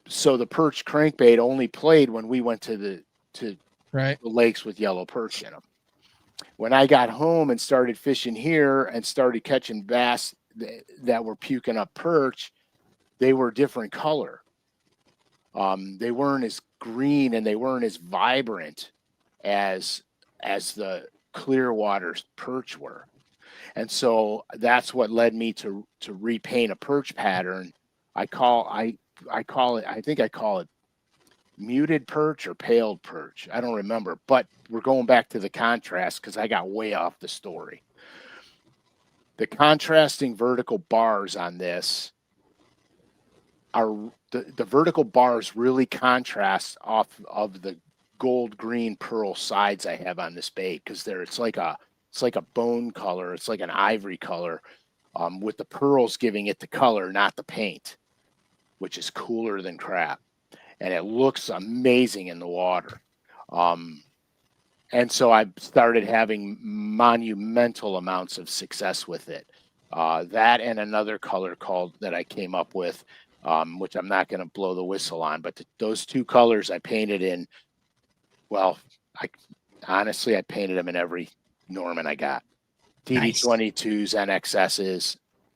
S2: So the perch crankbait only played when we went to the lakes with yellow perch in them. When I got home and started fishing here and started catching bass that were puking up perch, they were different color. They weren't as green and they weren't as vibrant as the Clearwater perch were. And so that's what led me to repaint a perch pattern. I think I call it muted perch or paled perch. I don't remember, but we're going back to the contrast because I got way off the story. The contrasting vertical bars on this the vertical bars really contrast off of the gold green pearl sides I have on this bait, because it's like a bone color, it's like an ivory color, with the pearls giving it the color, not the paint, which is cooler than crap, and it looks amazing in the water. And so I started having monumental amounts of success with it. That and another color that I came up with, which I'm not going to blow the whistle on, but those two colors I painted in. Well, honestly I painted them in every Norman I got. TD22s,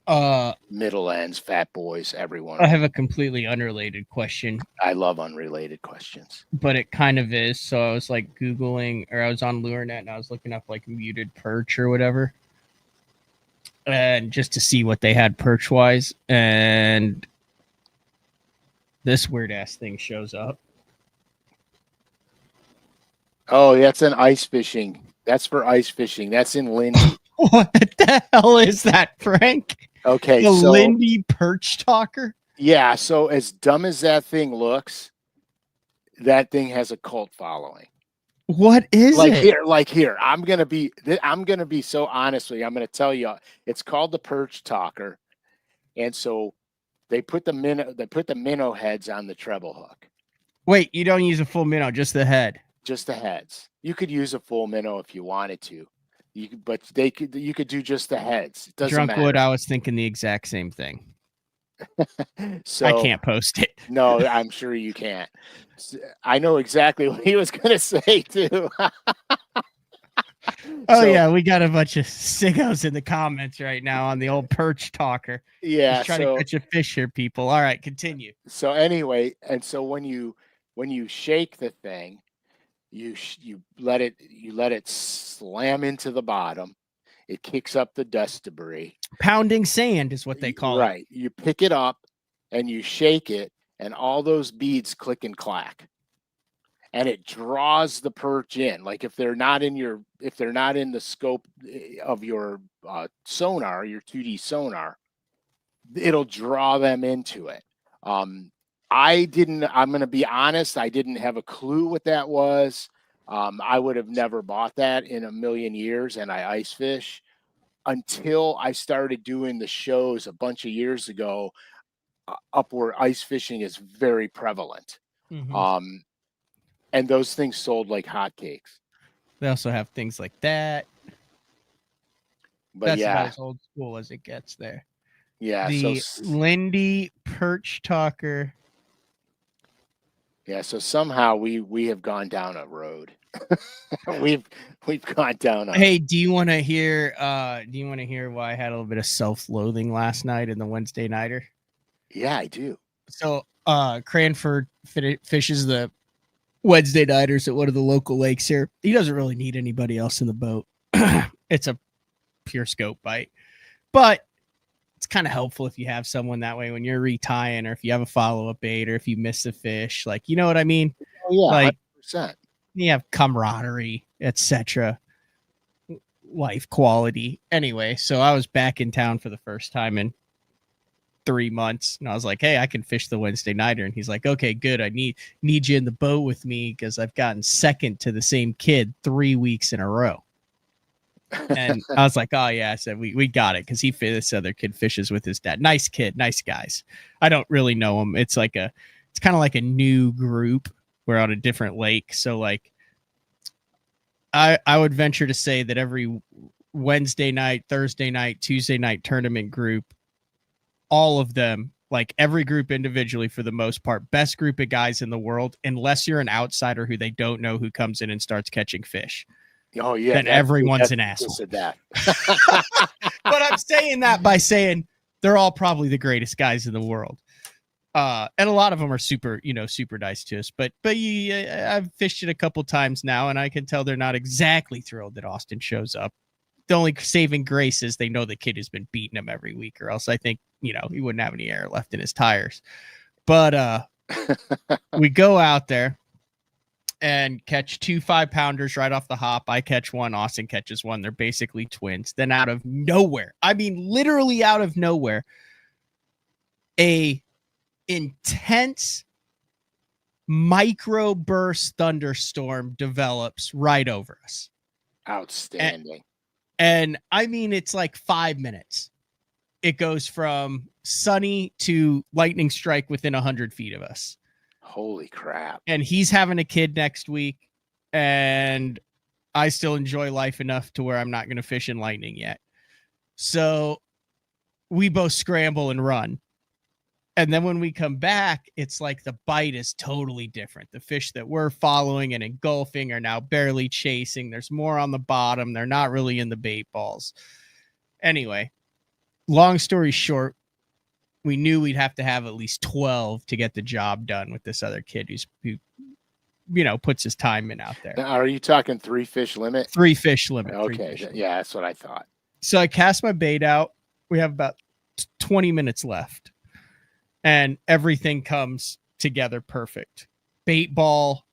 S2: NXSs, middle ends, fat boys, everyone.
S1: I have a completely unrelated question.
S2: I love unrelated questions,
S1: but it kind of is. So I was like Googling, or I was on LureNet and I was looking up like muted perch or whatever, and just to see what they had perch wise, and this weird ass thing shows up.
S2: Oh, that's an ice fishing. That's for ice fishing. That's in Lindy.
S1: What the hell is that, Frank?
S2: Okay,
S1: the Lindy perch talker.
S2: Yeah, so as dumb as that thing looks, that thing has a cult following.
S1: What is it?
S2: Like here, I'm gonna be so honest with you. I'm gonna tell you, it's called the perch talker, and so they put the minnow heads on the treble hook.
S1: Wait, you don't use a full minnow, just the head.
S2: Just the heads. You could use a full minnow if you wanted to. You could do just the heads. It doesn't matter.
S1: Drunkwood, I was thinking the exact same thing.
S2: So
S1: I can't post it.
S2: No, I'm sure you can't. I know exactly what he was gonna say too.
S1: Yeah, we got a bunch of sickos in the comments right now on the old perch talker.
S2: Yeah,
S1: just trying to catch a fish here, people. All right, continue.
S2: So anyway, and so when you shake the thing, you let it slam into the bottom. It kicks up the dust debris.
S1: Pounding sand is what they call it.
S2: Right. You pick it up and you shake it, and all those beads click and clack. And it draws the perch in. Like if they're not in the scope of your sonar, your 2D sonar, it'll draw them into it. I'm going to be honest, I didn't have a clue what that was. I would have never bought that in a million years, and I ice fish until I started doing the shows a bunch of years ago up where ice fishing is very prevalent. Mm-hmm. And those things sold like hotcakes.
S1: They also have things like that. But that's about as old school as it gets there.
S2: Yeah.
S1: The Lindy perch talker.
S2: Yeah, so somehow we have gone down a road. we've gone down.
S1: Hey, do you want to hear why I had a little bit of self-loathing last night in the Wednesday nighter?
S2: Yeah, I do.
S1: So, Cranford fishes the Wednesday nighters at one of the local lakes here. He doesn't really need anybody else in the boat. It's a pure scope bite, but it's kind of helpful if you have someone that way when you're retying, or if you have a follow-up bait, or if you miss a fish, like, you know what I mean?
S2: Oh yeah,
S1: like
S2: 100%.
S1: You have camaraderie, etc., life quality. Anyway, so I was back in town for the first time in 3 months, and I was like, hey, I can fish the Wednesday nighter. And he's like, okay, good. I need you in the boat with me because I've gotten second to the same kid 3 weeks in a row. And I was like, oh yeah, I said we got it, because this other kid fishes with his dad. Nice kid, nice guys. I don't really know him. It's kind of like a new group. We're on a different lake, so like I would venture to say that every Wednesday night, Thursday night, Tuesday night tournament group, all of them, like every group individually for the most part, best group of guys in the world, unless you're an outsider who they don't know, who comes in and starts catching fish.
S2: Oh yeah,
S1: then everyone's an asshole.
S2: That.
S1: But I'm saying that by saying they're all probably the greatest guys in the world, and a lot of them are super nice to us. But I've fished it a couple times now, and I can tell they're not exactly thrilled that Austin shows up. The only saving grace is they know the kid has been beating him every week, or else I think he wouldn't have any air left in his tires. But we go out there and catch 2 5-pounders right off the hop. I catch one, Austin catches one. They're basically twins. Then out of nowhere, I mean literally out of nowhere, a intense microburst thunderstorm develops right over us.
S2: Outstanding.
S1: And I mean, it's like 5 minutes. It goes from sunny to lightning strike within 100 feet of us.
S2: Holy crap.
S1: And he's having a kid next week. And I still enjoy life enough to where I'm not going to fish in lightning yet. So we both scramble and run. And then when we come back, it's like the bite is totally different. The fish that we're following and engulfing are now barely chasing. There's more on the bottom. They're not really in the bait balls. Anyway, long story short, we knew we'd have to have at least 12 to get the job done with this other kid who puts his time in out there.
S2: Now, are you talking 3 fish limit?
S1: 3 fish limit.
S2: Okay. Yeah, that's what I thought.
S1: So I cast my bait out. We have about 20 minutes left. And everything comes together perfect. Bait ball,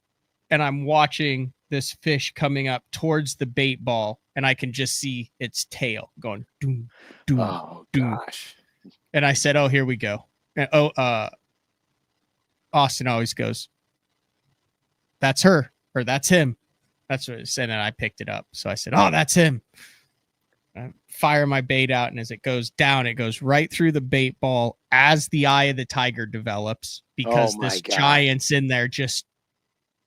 S1: and I'm watching this fish coming up towards the bait ball, and I can just see its tail going doom, doom, doom.
S2: Gosh.
S1: And I said, "Oh, here we go." And Austin always goes, "That's her," or "That's him." That's what it said, and I picked it up. So I said, "Oh, that's him." I fire my bait out, and as it goes down, it goes right through the bait ball as the eye of the tiger develops, because this giant's in there just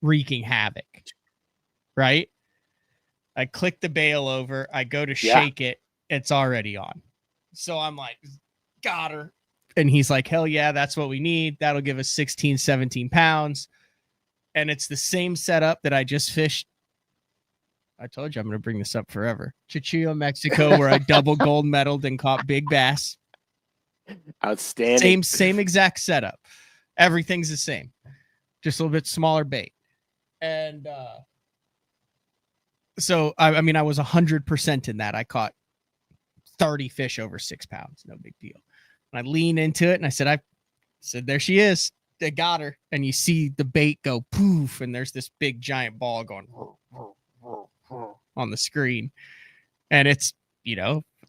S1: wreaking havoc. Right? I click the bail over. I go to shake it. It's already on. So I'm like, got her. And he's like, hell yeah, that's what we need. That'll give us 16, 17 pounds. And it's the same setup that I just fished. I told you I'm going to bring this up forever. Chicillo, Mexico, where I double gold medaled and caught big bass.
S2: Outstanding.
S1: Same exact setup. Everything's the same. Just a little bit smaller bait. And so, I mean, I was 100% in that. I caught 30 fish over 6 pounds. No big deal. And I lean into it, and I said, there she is. I got her. And you see the bait go poof, and there's this big giant ball going on the screen. And it's,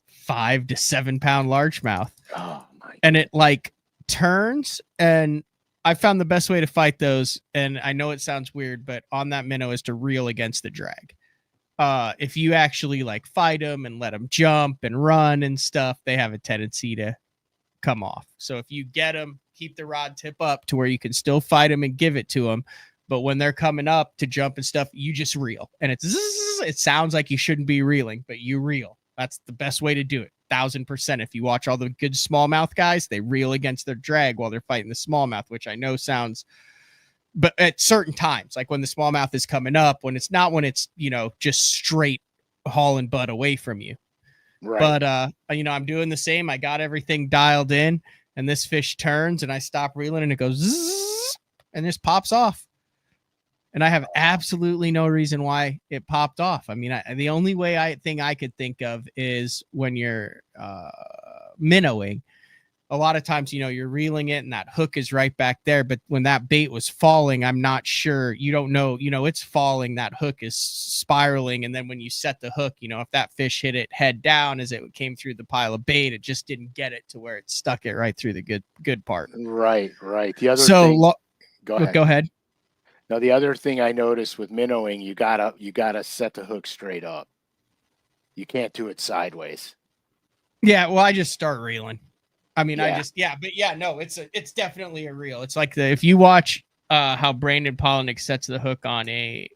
S1: 5 to 7 pound largemouth.
S2: Oh my!
S1: And it like turns, and I found the best way to fight those. And I know it sounds weird, but on that minnow is to reel against the drag. If you actually like fight them and let them jump and run and stuff, they have a tendency to come off. So if you get them, keep the rod tip up to where you can still fight them and give it to them. But when they're coming up to jump and stuff, you just reel. And it sounds like you shouldn't be reeling, but you reel. That's the best way to do it. 1000%. If you watch all the good smallmouth guys, they reel against their drag while they're fighting the smallmouth, which I know sounds, but at certain times, like when the smallmouth is coming up, when it's just straight hauling butt away from you.
S2: Right.
S1: But, I'm doing the same. I got everything dialed in, and this fish turns, and I stop reeling, and it goes zzz, and just pops off. And I have absolutely no reason why it popped off. I mean, the only thing I could think of is when you're minnowing. A lot of times, you're reeling it and that hook is right back there. But when that bait was falling, I'm not sure. You don't know, it's falling. That hook is spiraling. And then when you set the hook, if that fish hit it head down as it came through the pile of bait, it just didn't get it to where it stuck it right through the good part.
S2: Right. The other thing,
S1: go ahead.
S2: Now, the other thing I noticed with minnowing, you gotta set the hook straight up. You can't do it sideways.
S1: Yeah, well, I just start reeling. I mean, it's definitely a reel. It's like if you watch how Brandon Polinick sets the hook on a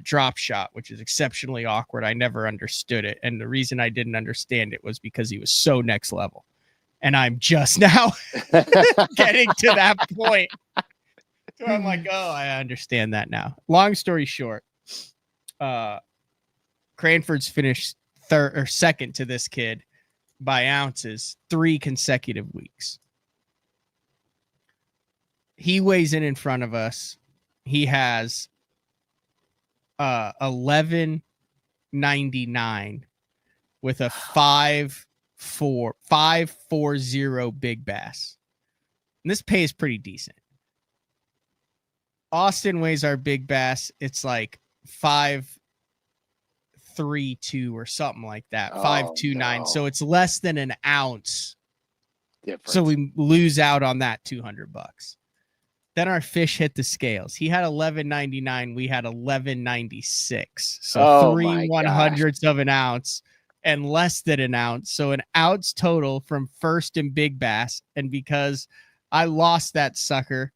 S1: drop shot, which is exceptionally awkward. I never understood it. And the reason I didn't understand it was because he was so next level. And I'm just now getting to that point. So I'm like, oh, I understand that now. Long story short, Cranford's finished second to this kid by ounces 3 consecutive weeks. He weighs in front of us. He has 11.99 with a 540 big bass. And this pay is pretty decent. Austin weighs our big bass. It's like 532 or something like that. 529. No. So it's less than an ounce
S2: difference.
S1: So we lose out on that $200. Then our fish hit the scales. He had 11.99. We had 11.96. So 3/100ths of an ounce and less than an ounce. So an ounce total from first and big bass. And because I lost that sucker,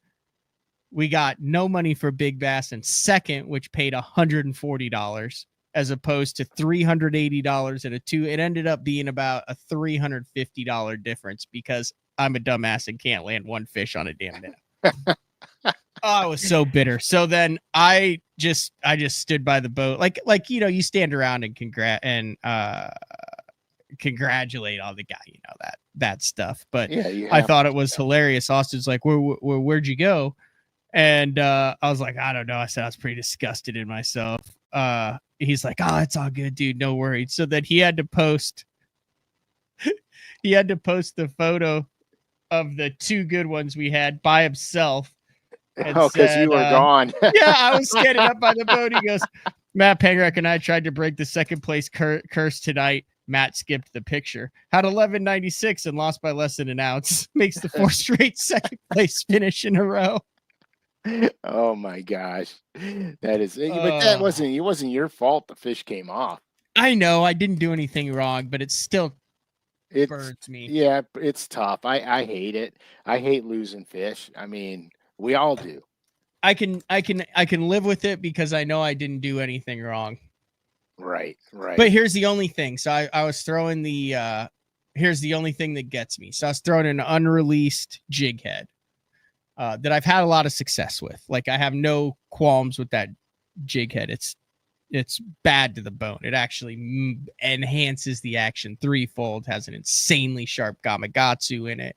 S1: we got no money for big bass and second, which paid $140 as opposed to $380 and a two. It ended up being about a $350 difference because I'm a dumbass and can't land one fish on a damn minnow. I was so bitter. So then I just stood by the boat. Like, you stand around and congratulate all the guy, that stuff. But yeah, I thought it was hilarious. Austin's like, where'd you go? And I was like, I don't know. I said I was pretty disgusted in myself. He's like, oh, it's all good, dude. No worries. So then he had to post the photo of the two good ones we had by himself.
S2: Because you were gone.
S1: Yeah, I was standing up by the boat. He goes, Matt Pangrek and I tried to break the second place curse tonight. Matt skipped the picture. Had 11.96 and lost by less than an ounce. Makes the 4th straight second place finish in a row.
S2: Oh my gosh. That is but that wasn't your fault the fish came off.
S1: I know I didn't do anything wrong, but it burns me.
S2: Yeah, it's tough. I hate it. I hate losing fish. I mean, we all do.
S1: I can live with it because I know I didn't do anything wrong.
S2: Right.
S1: But here's the only thing. So I was throwing here's the only thing that gets me. So I was throwing an unreleased jig head that I've had a lot of success with. Like I have no qualms with that jig head. It's bad to the bone. It actually enhances the action threefold, has an insanely sharp Gamakatsu in it.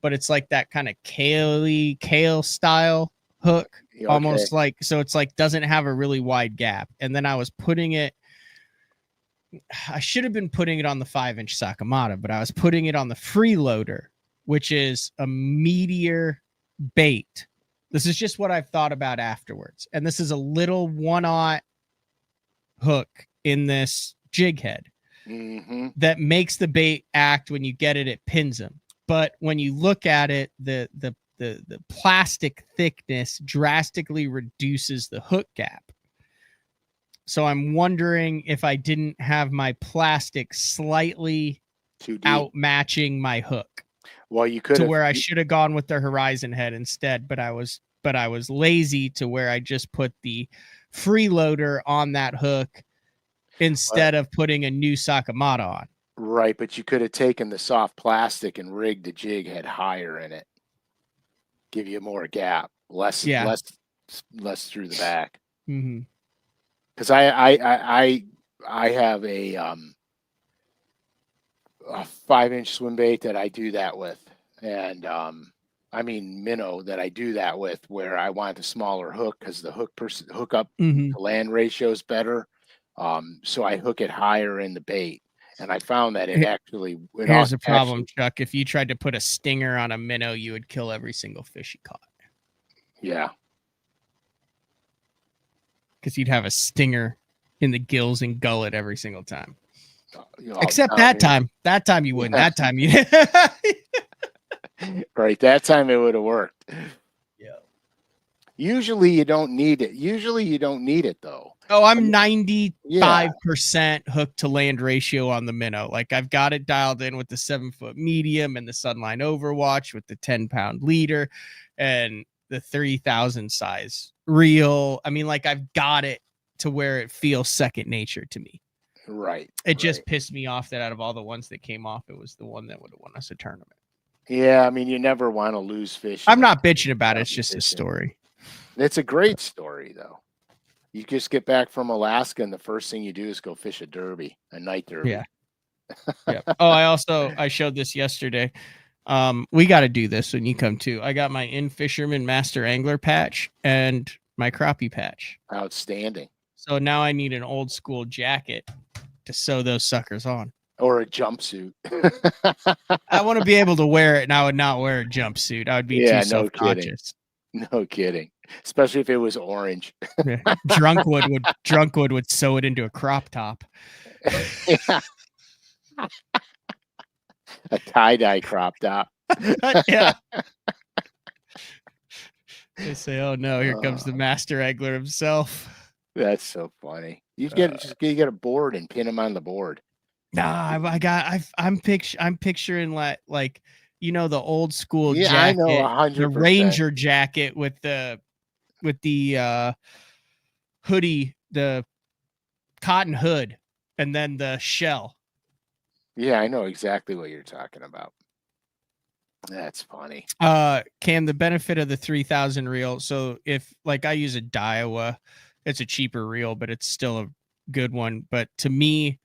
S1: But it's like that kind of kale style hook, okay. Almost like, so it's like doesn't have a really wide gap. And then I was putting it, I should have been putting it on the 5-inch Sakamata, but I was putting it on the freeloader, which is a meteor bait. This is just what I've thought about afterwards. And this is a little 1/0 hook in this jig head that makes the bait act when you get it, it pins them. But when you look at it, the plastic thickness drastically reduces the hook gap. So I'm wondering if I didn't have my plastic slightly outmatching my hook.
S2: Well, you could
S1: to where I should have gone with the Horizon head instead, but I was lazy to where I just put the freeloader on that hook instead of putting a new Sakamata on.
S2: Right, but you could have taken the soft plastic and rigged the jig head higher in it. Give you more gap, less through the back. Because I have a 5-inch swim bait that I do that with, and minnow that I do that with, where I want a smaller hook because the hook up to land ratio is better. So I hook it higher in the bait. And I found that here's
S1: the problem, Chuck. If you tried to put a stinger on a minnow, you would kill every single fish you caught.
S2: Yeah.
S1: Because you'd have a stinger in the gills and gullet every single time. Except that time. That time you wouldn't. That time you
S2: Right. That time it would have worked.
S1: Yeah.
S2: Usually you don't need it though.
S1: Oh, I'm 95% hook to land ratio on the minnow. Like I've got it dialed in with the 7-foot medium and the Sunline Overwatch with the 10-pound leader and the 3,000 size reel. I mean, like I've got it to where it feels second nature to me.
S2: Right.
S1: It just pissed me off that out of all the ones that came off, it was the one that would have won us a tournament.
S2: Yeah, I mean, you never want to lose fish.
S1: I'm not bitching about it. It's just a story.
S2: It's a great story, though. You just get back from Alaska, and the first thing you do is go fish a night derby.
S1: Yeah. Yeah. Oh, I showed this yesterday. We got to do this when you come too. I got my In Fisherman Master Angler patch and my crappie patch.
S2: Outstanding.
S1: So now I need an old school jacket to sew those suckers on.
S2: Or a jumpsuit.
S1: I want to be able to wear it, and I would not wear a jumpsuit. I would be too self-conscious.
S2: No kidding. Especially if it was orange.
S1: Drunkwood would sew it into a crop top.
S2: A tie-dye crop top.
S1: Yeah. They say, "Oh no, here comes the master angler himself."
S2: That's so funny. You get a board and pin them on the board.
S1: Nah, I'm picturing like the old school
S2: Yeah, I know,
S1: jacket, the
S2: 100%.
S1: Ranger jacket with the hoodie, the cotton hood, and then the shell.
S2: Yeah, I know exactly what you're talking about. That's funny.
S1: Cam, the benefit of the 3000 reel. So if like I use a Daiwa, it's a cheaper reel, but it's still a good one. But to me,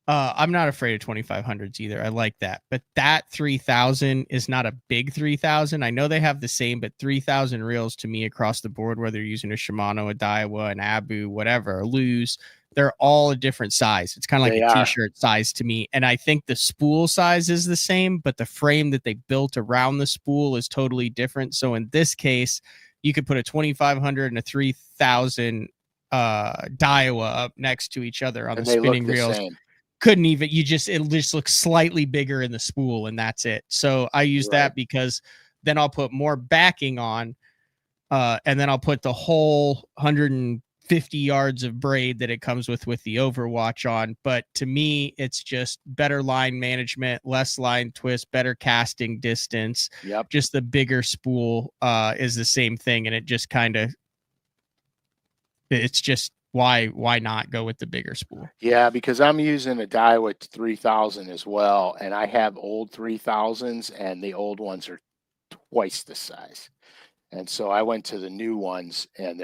S1: I'm not afraid of 2500s either. I like that. But that 3000 is not a big 3000. I know they have the same, but 3000 reels to me across the board, whether you're using a Shimano, a Daiwa, an Abu, whatever, a Luz, they're all a different size. It's kind of like a t-shirt size to me. And I think the spool size is the same, but the frame that they built around the spool is totally different. So in this case, you could put a 2500 and a 3000 Daiwa up next to each other on the spinning reels. Couldn't even, it just looks slightly bigger in the spool, and that's it. So I use that because then I'll put more backing on, and then I'll put the whole 150 yards of braid that it comes with the Overwatch on. But to me, it's just better line management, less line twist, better casting distance.
S2: Yep.
S1: Just the bigger spool is the same thing, and it just kind of, it's just, why not go with the bigger spool?
S2: Yeah, because I'm using a Daiwa 3000 as well, and I have old 3000s, and the old ones are twice the size. And so I went to the new ones, and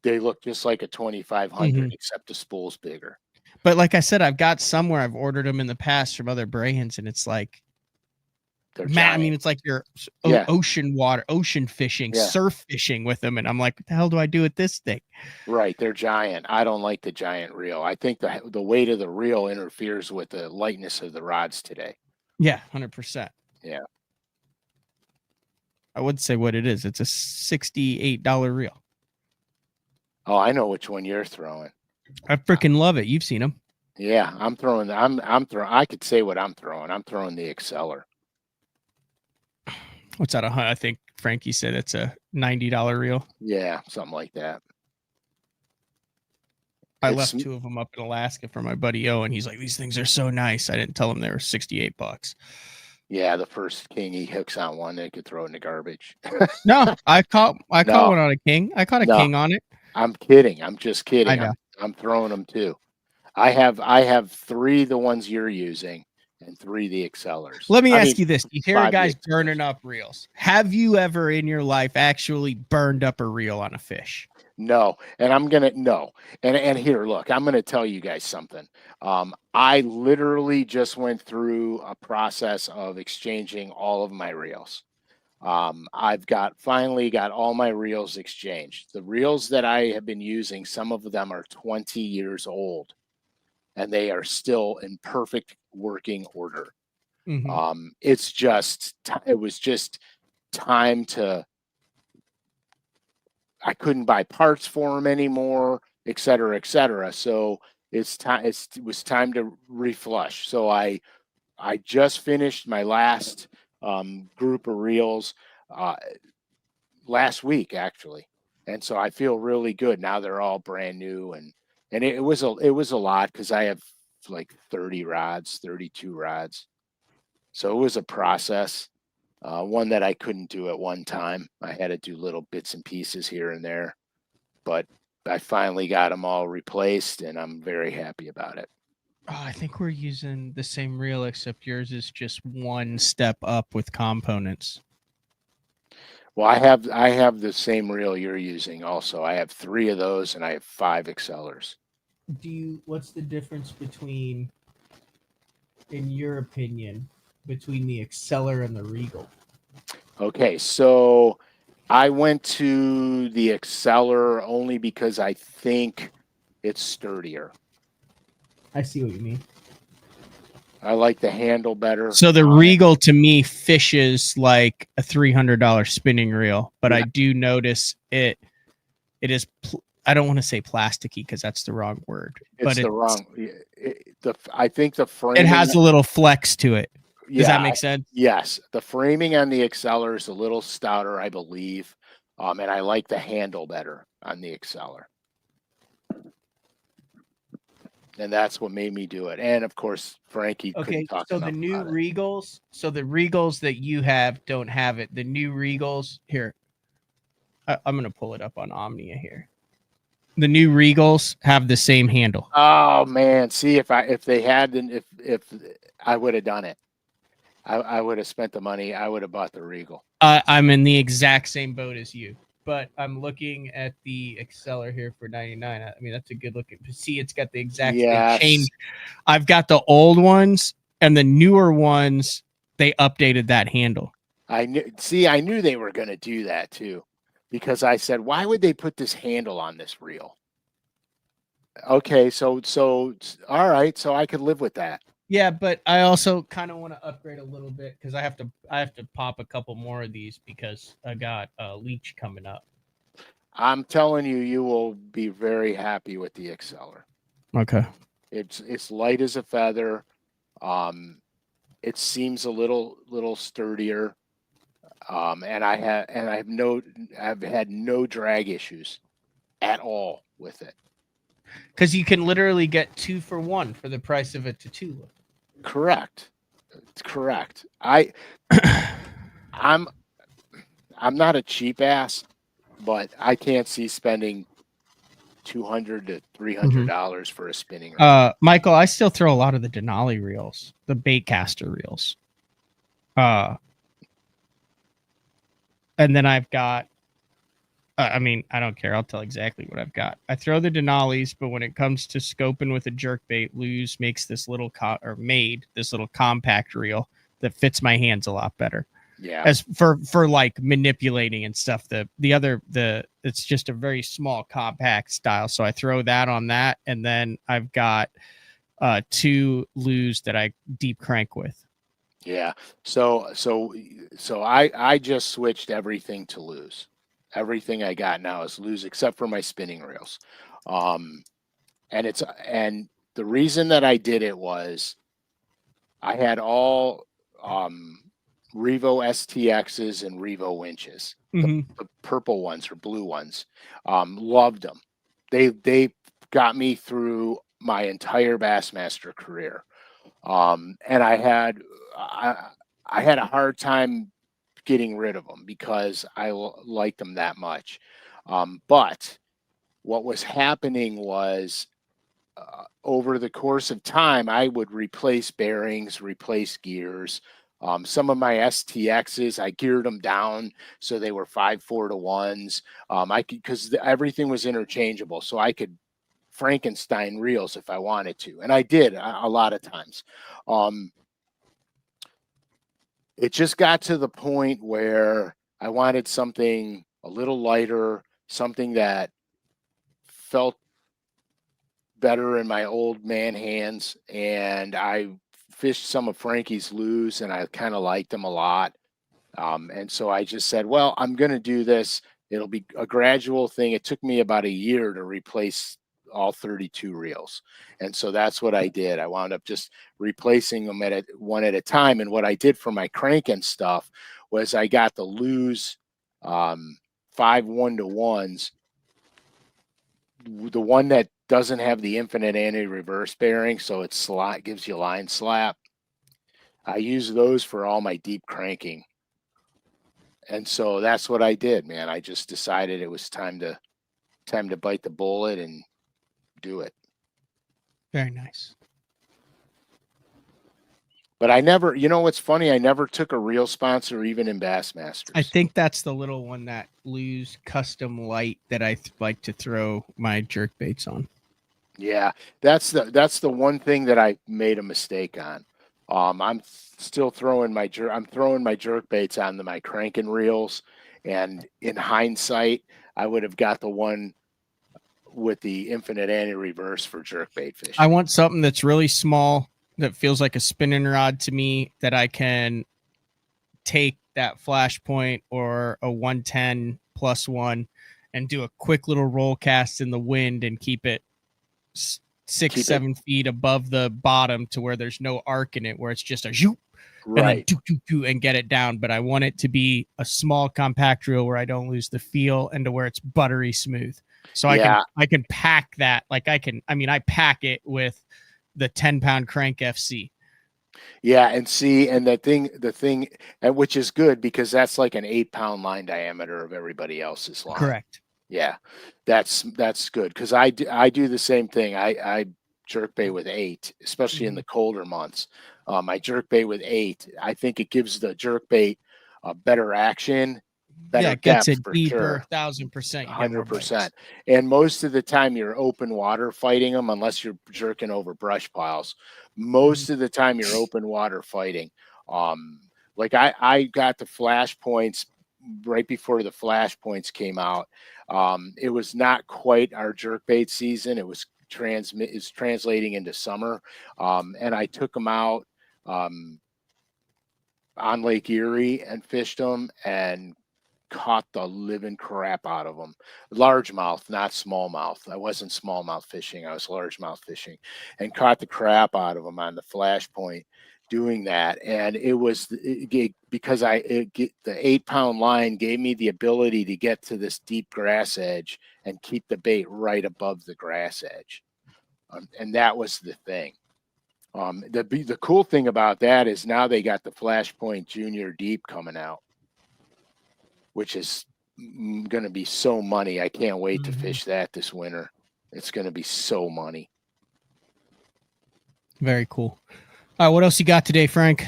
S2: they look just like a 2500, except the spool's bigger.
S1: But like I said, I've got somewhere I've ordered them in the past from other brands, and it's like, I mean, it's like you're ocean fishing, surf fishing with them. And I'm like, what the hell do I do with this thing?
S2: Right. They're giant. I don't like the giant reel. I think the weight of the reel interferes with the lightness of the rods today.
S1: Yeah, 100%.
S2: Yeah.
S1: I would say what it is. It's a $68 reel.
S2: Oh, I know which one you're throwing.
S1: I freaking love it. You've seen them.
S2: Yeah, I'm throwing. I could say what I'm throwing. I'm throwing the Exceller.
S1: What's that? I think Frankie said it's a $90 reel.
S2: Yeah, something like that.
S1: I left 2 of them up in Alaska for my buddy O, and he's like, "These things are so nice." I didn't tell him they were $68.
S2: Yeah, the first king he hooks on one, they could throw in the garbage.
S1: No, I caught one on a king. I caught a king on it.
S2: I'm kidding. I'm just kidding.
S1: I know.
S2: I'm throwing them too. I have 3 the ones you're using and 3 the Excellers.
S1: Let me ask you this. You hear guys burning up reels. Have you ever in your life actually burned up a reel on a fish?
S2: No. And I'm going to, no. And here, look, I'm going to tell you guys something. I literally just went through a process of exchanging all of my reels. I've finally got all my reels exchanged. The reels that I have been using, some of them are 20 years old, and they are still in perfect working order. It was just time to, I couldn't buy parts for them anymore, et cetera, et cetera. So it was time to reflush. So I just finished my last group of reels last week, actually. And so I feel really good. Now they're all brand new, and it was a lot because I have like 32 rods. So it was a process, one that I couldn't do at one time. I had to do little bits and pieces here and there, but I finally got them all replaced, and I'm very happy about it.
S1: Oh, I think we're using the same reel, except yours is just one step up with components.
S2: Well, I have the same reel you're using also. I have 3 of those, and I have 5 Excellers.
S1: What's the difference between, in your opinion, between the Exceller and the Regal?
S2: Okay, so I went to the Exceller only because I think it's sturdier.
S1: I see what you mean.
S2: I like the handle better.
S1: So the Regal to me fishes like a $300 spinning reel, but I do notice it is. I don't want to say plasticky because that's the wrong word.
S2: I think the frame.
S1: It has a little flex to it. Does that make sense?
S2: Yes. The framing on the Exceller is a little stouter, I believe. And I like the handle better on the Exceller. And that's what made me do it. And of course, Frankie couldn't talk
S1: so
S2: enough
S1: the new
S2: about it.
S1: Regals, so the Regals that you have don't have it. The new Regals here, I'm gonna pull it up on Omnia here. The new Regals have the same handle.
S2: Oh man, see if they hadn't, if I would have done it, I would have spent the money. I would have bought the Regal.
S1: I'm in the exact same boat as you, but I'm looking at the Exceller here for 99. I mean, that's a good looking. See, it's got the exact same change. I've got the old ones and the newer ones. They updated that handle.
S2: I knew they were going to do that too, because I said, why would they put this handle on this reel? Okay, so all right, so I could live with that.
S1: Yeah, but I also kind of want to upgrade a little bit because I have to pop a couple more of these because I got a leech coming up.
S2: I'm telling you, you will be very happy with the Exceller.
S1: Okay.
S2: It's light as a feather. It seems a little sturdier. And I've had no drag issues at all with it.
S1: Because you can literally get 2 for 1 for the price of a Tatula.
S2: Correct. It's correct. I'm not a cheap ass, but I can't see spending $200 to $300 for a spinning reel.
S1: Michael, I still throw a lot of the Denali reels, the baitcaster reels. And then I've got, I mean, I don't care. I'll tell exactly what I've got. I throw the Denali's, but when it comes to scoping with a jerkbait, Luz makes this little made this little compact reel that fits my hands a lot better.
S2: Yeah.
S1: As for like manipulating and stuff. It's just a very small compact style. So I throw that on that, and then I've got 2 Luz that I deep crank with.
S2: Yeah. So I just switched everything to Luz. Everything I got now is Luz except for my spinning reels. And the reason that I did it was I had all Revo STXs and Revo winches, the purple ones or blue ones. Loved them. They got me through my entire Bassmaster career. And I had a hard time getting rid of them because I liked them that much. But what was happening was over the course of time, I would replace bearings, replace gears. Some of my STXs, I geared them down so they were 5/4 to 1s. Because everything was interchangeable, so I could Frankenstein reels if I wanted to, and I did a lot of times. It just got to the point where I wanted something a little lighter, something that felt better in my old man hands, and I fished some of Frankie's Luz, and I kind of liked them a lot. And so I just said, well, I'm going to do this. It'll be a gradual thing. It took me about a year to replace all 32 reels. And so that's what I did. I wound up just replacing them one at a time. And what I did for my cranking stuff was I got the Luz 5 1-to-1s. The one that doesn't have the infinite anti-reverse bearing, so it gives you line slap. I use those for all my deep cranking. And so that's what I did, man. I just decided it was time to bite the bullet and do it.
S1: Very nice.
S2: But I never, you know what's funny? I never took a reel sponsor even in Bassmasters.
S1: I think that's the little one, that Luz custom light that I like to throw my jerk baits on.
S2: Yeah, that's the one thing that I made a mistake on. I'm still throwing my jerk baits on my cranking reels, and in hindsight, I would have got the one with the infinite anti-reverse for jerkbait fishing.
S1: I want something that's really small, that feels like a spinning rod to me, that I can take that flash point or a 110 +1 and do a quick little roll cast in the wind and keep it 6-7 feet above the bottom to where there's no arc in it, where it's just a zoop, and then and get it down. But I want it to be a small compact reel where I don't lose the feel and to where it's buttery smooth. So I can pack that. Like I pack it with the 10-pound Crank FC.
S2: Yeah, and the thing, and which is good because that's like an 8-pound line diameter of everybody else's line.
S1: Correct.
S2: Yeah, that's good because I do the same thing. I jerkbait with 8, especially in the colder months. I jerkbait with 8. I think it gives the jerkbait a better action, better
S1: it gets
S2: depth
S1: it
S2: for
S1: deeper,
S2: sure.
S1: 1,000%.
S2: 100%. And most of the time you're open water fighting them, unless you're jerking over brush piles. Most of the time you're open water fighting. Like I got the flash points right before the flash points came out. It was not quite our jerkbait season. It was translating into summer. And I took them out on Lake Erie and fished them and caught the living crap out of them. Largemouth, not smallmouth. I wasn't smallmouth fishing. I was largemouth fishing, and caught the crap out of them on the flash point doing that. And it was because the 8-pound line gave me the ability to get to this deep grass edge and keep the bait right above the grass edge. And that was the thing. The cool thing about that is now they got the Flashpoint Junior Deep coming out, which is going to be so money. I can't wait to fish that this winter. It's going to be so money.
S1: Very cool. All right, what else you got today, Frank?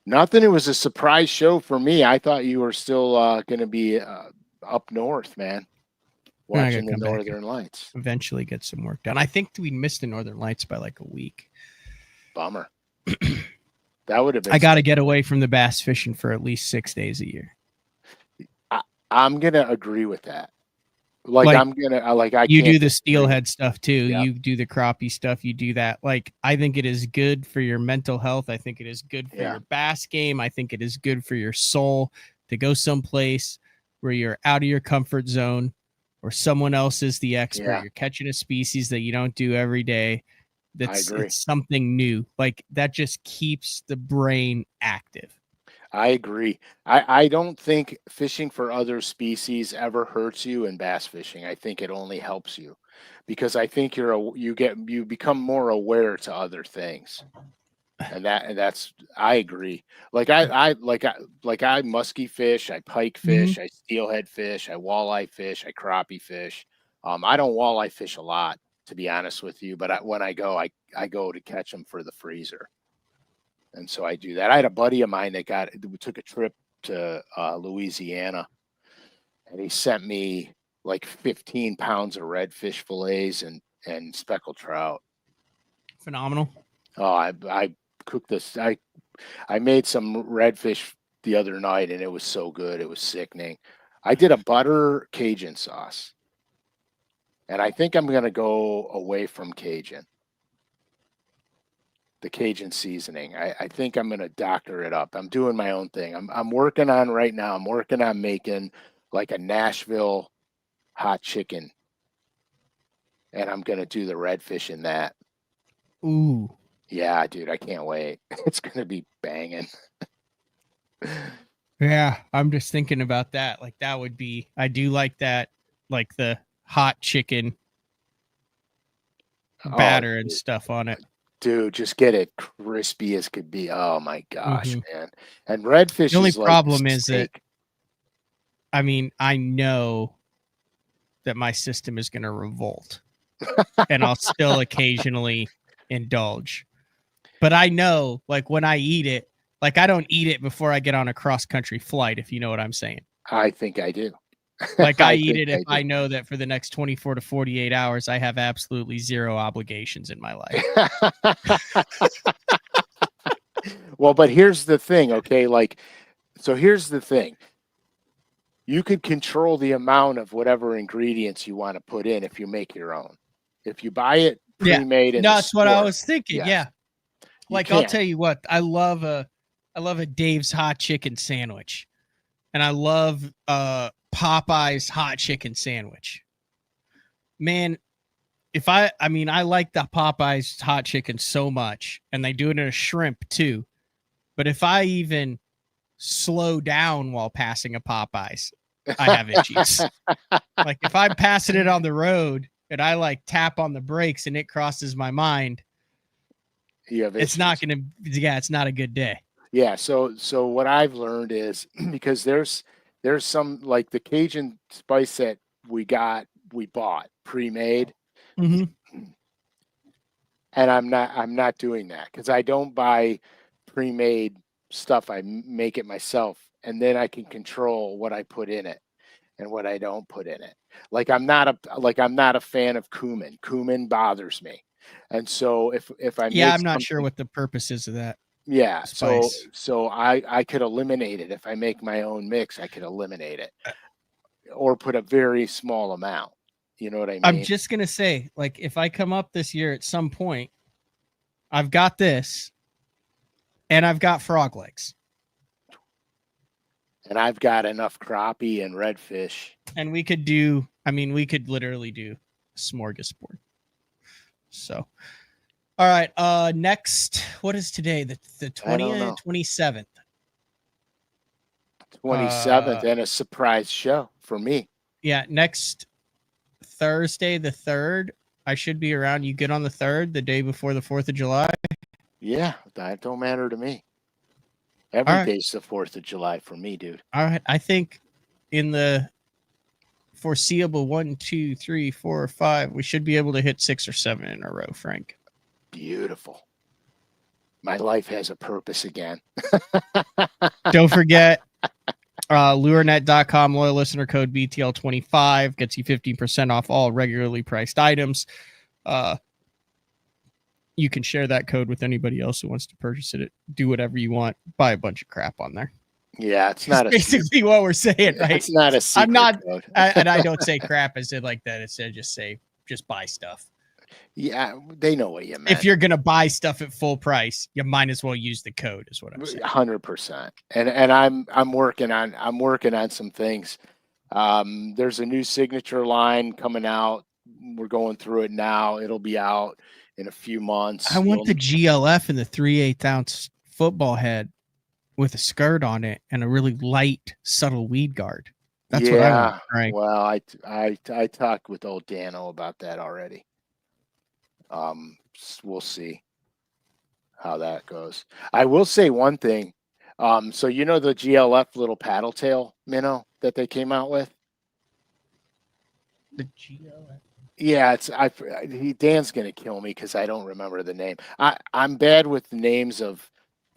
S2: Nothing. It was a surprise show for me. I thought you were still going to be up north, man, watching the Northern Lights.
S1: Eventually get some work done. I think we missed the Northern Lights by like a week.
S2: Bummer. That would have been.
S1: I got to get away from the bass fishing for at least 6 days a year.
S2: I'm gonna agree with that. You
S1: do the steelhead stuff too. Yep. You do the crappie stuff. You do that. Like, I think it is good for your mental health. I think it is good for your bass game. I think it is good for your soul to go someplace where you're out of your comfort zone, or someone else is the expert. Yeah. You're catching a species that you don't do every day. It's something new. Like, that just keeps the brain active.
S2: I agree. I don't think fishing for other species ever hurts you in bass fishing. I think it only helps you, because I think you become more aware to other things. And that's I agree. Like I musky fish, I pike fish, I steelhead fish, I walleye fish, I crappie fish. I don't walleye fish a lot, to be honest with you, but when I go, I go to catch them for the freezer. And so I do that. I had a buddy of mine that took a trip to Louisiana, and he sent me like 15 pounds of redfish fillets and speckled trout.
S1: Phenomenal.
S2: Oh, I cooked this. I made some redfish the other night, and it was so good. It was sickening. I did a butter Cajun sauce, and I think I'm going to go away from Cajun. The Cajun seasoning. I think I'm going to doctor it up. I'm doing my own thing. I'm working on right now. I'm working on making like a Nashville hot chicken, and I'm going to do the redfish in that.
S1: Ooh.
S2: Yeah, dude, I can't wait. It's going to be banging.
S1: Yeah, I'm just thinking about that. Like, that would be, I do like that, like the hot chicken batter and stuff on it.
S2: Dude, just get it crispy as could be. Oh my gosh, man. And redfish.
S1: The only problem is that, I mean, I know that my system is going to revolt, and I'll still occasionally indulge. But I know, like, when I eat it, like, I don't eat it before I get on a cross-country flight, if you know what I'm saying.
S2: I think I do.
S1: Like, I eat it if I know that for the next 24 to 48 hours, I have absolutely zero obligations in my life.
S2: Well, but here's the thing, okay? Like, so here's the thing. You could control the amount of whatever ingredients you want to put in if you make your own. If you buy it pre-made,
S1: that's what I was thinking. Yes. Yeah, like, I'll tell you what, I love a Dave's hot chicken sandwich, and I love Popeye's hot chicken sandwich. Man, I like the Popeye's hot chicken so much, and they do it in a shrimp too. But if I even slow down while passing a Popeyes, I have issues. Like if I'm passing it on the road and I like tap on the brakes and it crosses my mind, it's not going to, it's not a good day.
S2: Yeah. So what I've learned is because there's some like the Cajun spice that we bought pre-made.
S1: Mm-hmm.
S2: And I'm not doing that because I don't buy pre-made stuff. I make it myself, and then I can control what I put in it and what I don't put in it. Like I'm not a fan of cumin. Cumin bothers me, and so if I
S1: I'm not sure what the purpose is of that.
S2: Yeah,
S1: spice.
S2: so I could eliminate it if I make my own mix. I could eliminate it or put a very small amount. You know what I mean?
S1: I'm just gonna say, like, if I come up this year at some point, I've got this, and I've got frog legs,
S2: and I've got enough crappie and redfish,
S1: and we could do. I mean, we could literally do a smorgasbord. So, all right. Next, what is today? The 20th, 27th.
S2: 27th, and a surprise show for me.
S1: Yeah, next Thursday, the 3rd. I should be around. You get on the 3rd, the day before the 4th of July.
S2: Yeah, that don't matter to me. Every day's the 4th of July for me, dude.
S1: All right. I think in the foreseeable 1, 2, 3, 4, 5, we should be able to hit 6 or 7 in a row, Frank.
S2: Beautiful. My life has a purpose again.
S1: Don't forget, lurenet.com, loyal listener code BTL25 gets you 15% off all regularly priced items. You can share that code with anybody else who wants to purchase it. Do whatever you want. Buy a bunch of crap on there.
S2: Yeah, it's not
S1: basically what we're saying, right?
S2: It's not a secret.
S1: I'm not, and I don't say crap as it like that. Instead, just buy stuff.
S2: Yeah, they know what you meant.
S1: If you're gonna buy stuff at full price, you might as well use the code. Is what I'm saying.
S2: 100%. And I'm working on some things. There's a new signature line coming out. We're going through it now. It'll be out in a few months.
S1: I want the GLF and the 3/8 ounce football head with a skirt on it and a really light, subtle weed guard. That's what I want. Right.
S2: Well, I talked with old Dano about that already. We'll see how that goes. I will say one thing. So you know the GLF little paddle tail minnow that they came out with?
S1: The GLF.
S2: Yeah, Dan's gonna kill me because I don't remember the name. I'm bad with the names of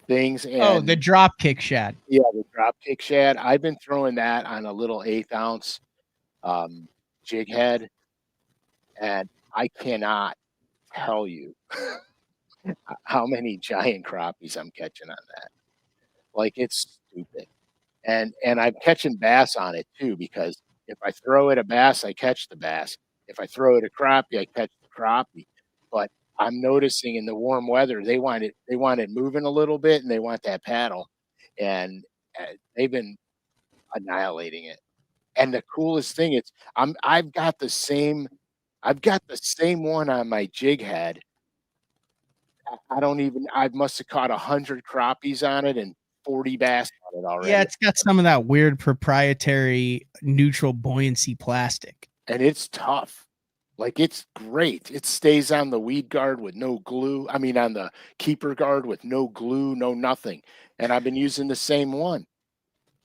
S2: things. And
S1: the drop kick shad.
S2: Yeah, the drop kick shad. I've been throwing that on a little 1/8 ounce jig head, and I cannot tell you how many giant crappies I'm catching on that. Like, it's stupid. And I'm catching bass on it too, because if I throw it a bass, I catch the bass. If I throw it a crappie, I catch the crappie. But I'm noticing in the warm weather, they want it moving a little bit, and they want that paddle, and they've been annihilating it. And the coolest thing is, I've got the same one on my jig head. I must have caught 100 crappies on it and 40 bass on it already.
S1: Yeah, it's got some of that weird proprietary neutral buoyancy plastic.
S2: And it's tough. Like, it's great. It stays on the weed guard with no glue. I mean, on the keeper guard with no glue, no nothing. And I've been using the same one.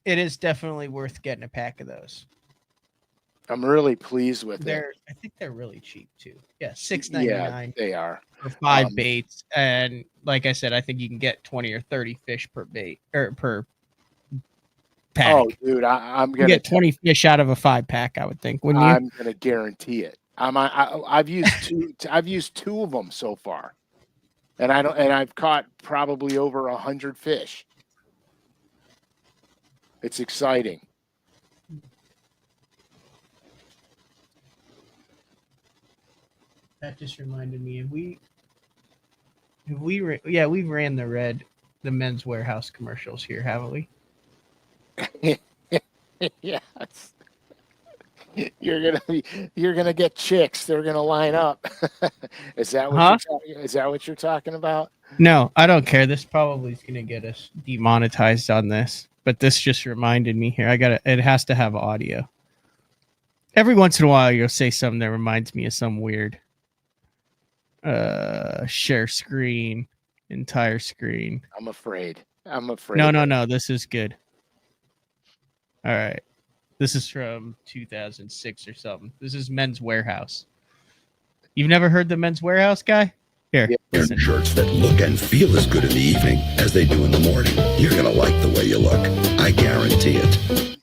S1: It is definitely worth getting a pack of those.
S2: I'm really pleased with it.
S1: I think they're really cheap too. Yeah, $6.99.
S2: Yeah, they are.
S1: For 5 baits. And like I said, I think you can get 20 or 30 fish per bait or per pack.
S2: Oh, dude, I'm gonna
S1: get 20 fish out of a 5-pack, I would think, wouldn't you?
S2: I'm gonna guarantee it. I've used 2 of them so far, and I've caught probably over 100 fish. It's exciting.
S1: That just reminded me. We've ran the Men's Warehouse commercials here, haven't we?
S2: Yes. you're gonna get chicks. They're gonna line up. Is that what you're talking about?
S1: No, I don't care. This probably is gonna get us demonetized on this, but this just reminded me here. It has to have audio. Every once in a while, you'll say something that reminds me of some weird share screen, entire screen.
S2: I'm afraid.
S1: No. This is good. All right. This is from 2006 or something. This is Men's Warehouse. You've never heard the Men's Warehouse guy? Here.
S3: Wearing shirts that look and feel as good in the evening as they do in the morning. You're going to like the way you look. I guarantee it.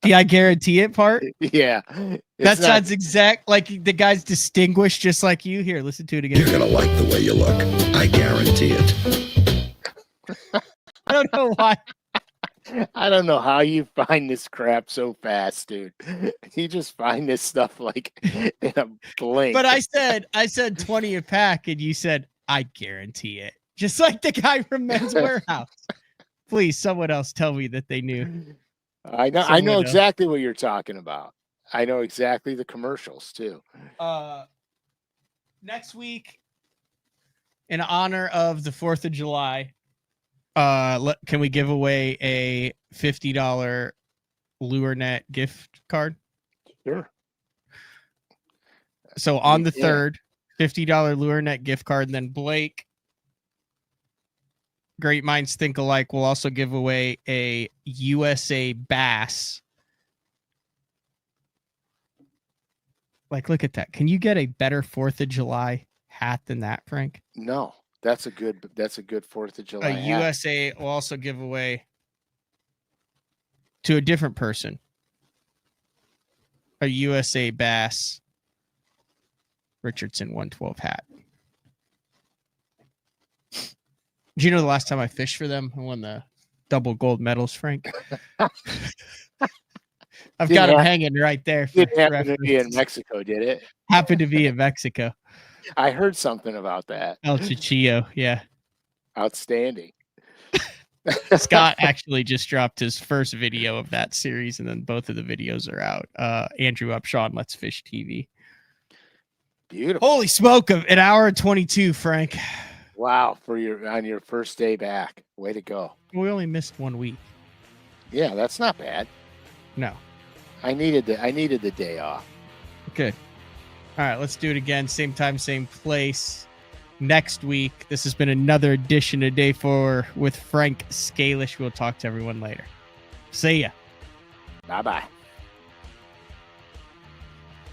S1: The I guarantee it part?
S2: Yeah.
S1: That sounds exact like the guy's distinguished just like you. Here, listen to it again.
S3: You're going to like the way you look. I guarantee it.
S1: I don't know why.
S2: I don't know how you find this crap so fast, dude. You just find this stuff like in a blink.
S1: But I said 20 a pack, and you said, I guarantee it. Just like the guy from Men's Warehouse. Please, someone else tell me that they knew.
S2: I know exactly what you're talking about. I know exactly the commercials too.
S1: Next week, in honor of the 4th of July, can we give away a $50 LureNet gift card?
S2: Sure.
S1: So on the 3rd, $50 LureNet gift card, and then Blake, Great Minds Think Alike, will also give away a USA Bass. Like, look at that. Can you get a better 4th of July hat than that, Frank?
S2: No. That's a good 4th of July.
S1: A USA will also give away to a different person a USA Bass Richardson 112 hat. Do you know the last time I fished for them? I won the double gold medals, Frank. I've got them hanging right there.
S2: It happened to be in Mexico, did it?
S1: Happened to be in Mexico.
S2: I heard something about that.
S1: El Chichillo, yeah.
S2: Outstanding.
S1: Scott actually just dropped his first video of that series, and then both of the videos are out. Andrew Upshaw and Let's Fish TV.
S2: Beautiful.
S1: Holy smoke, of an hour and 22, Frank.
S2: Wow, on your first day back. Way to go.
S1: We only missed 1 week.
S2: Yeah, that's not bad.
S1: No.
S2: I needed the day off.
S1: Good. All right, let's do it again. Same time, same place. Next week. This has been another edition of Day 4 with Frank Scalish. We'll talk to everyone later. See ya.
S2: Bye-bye.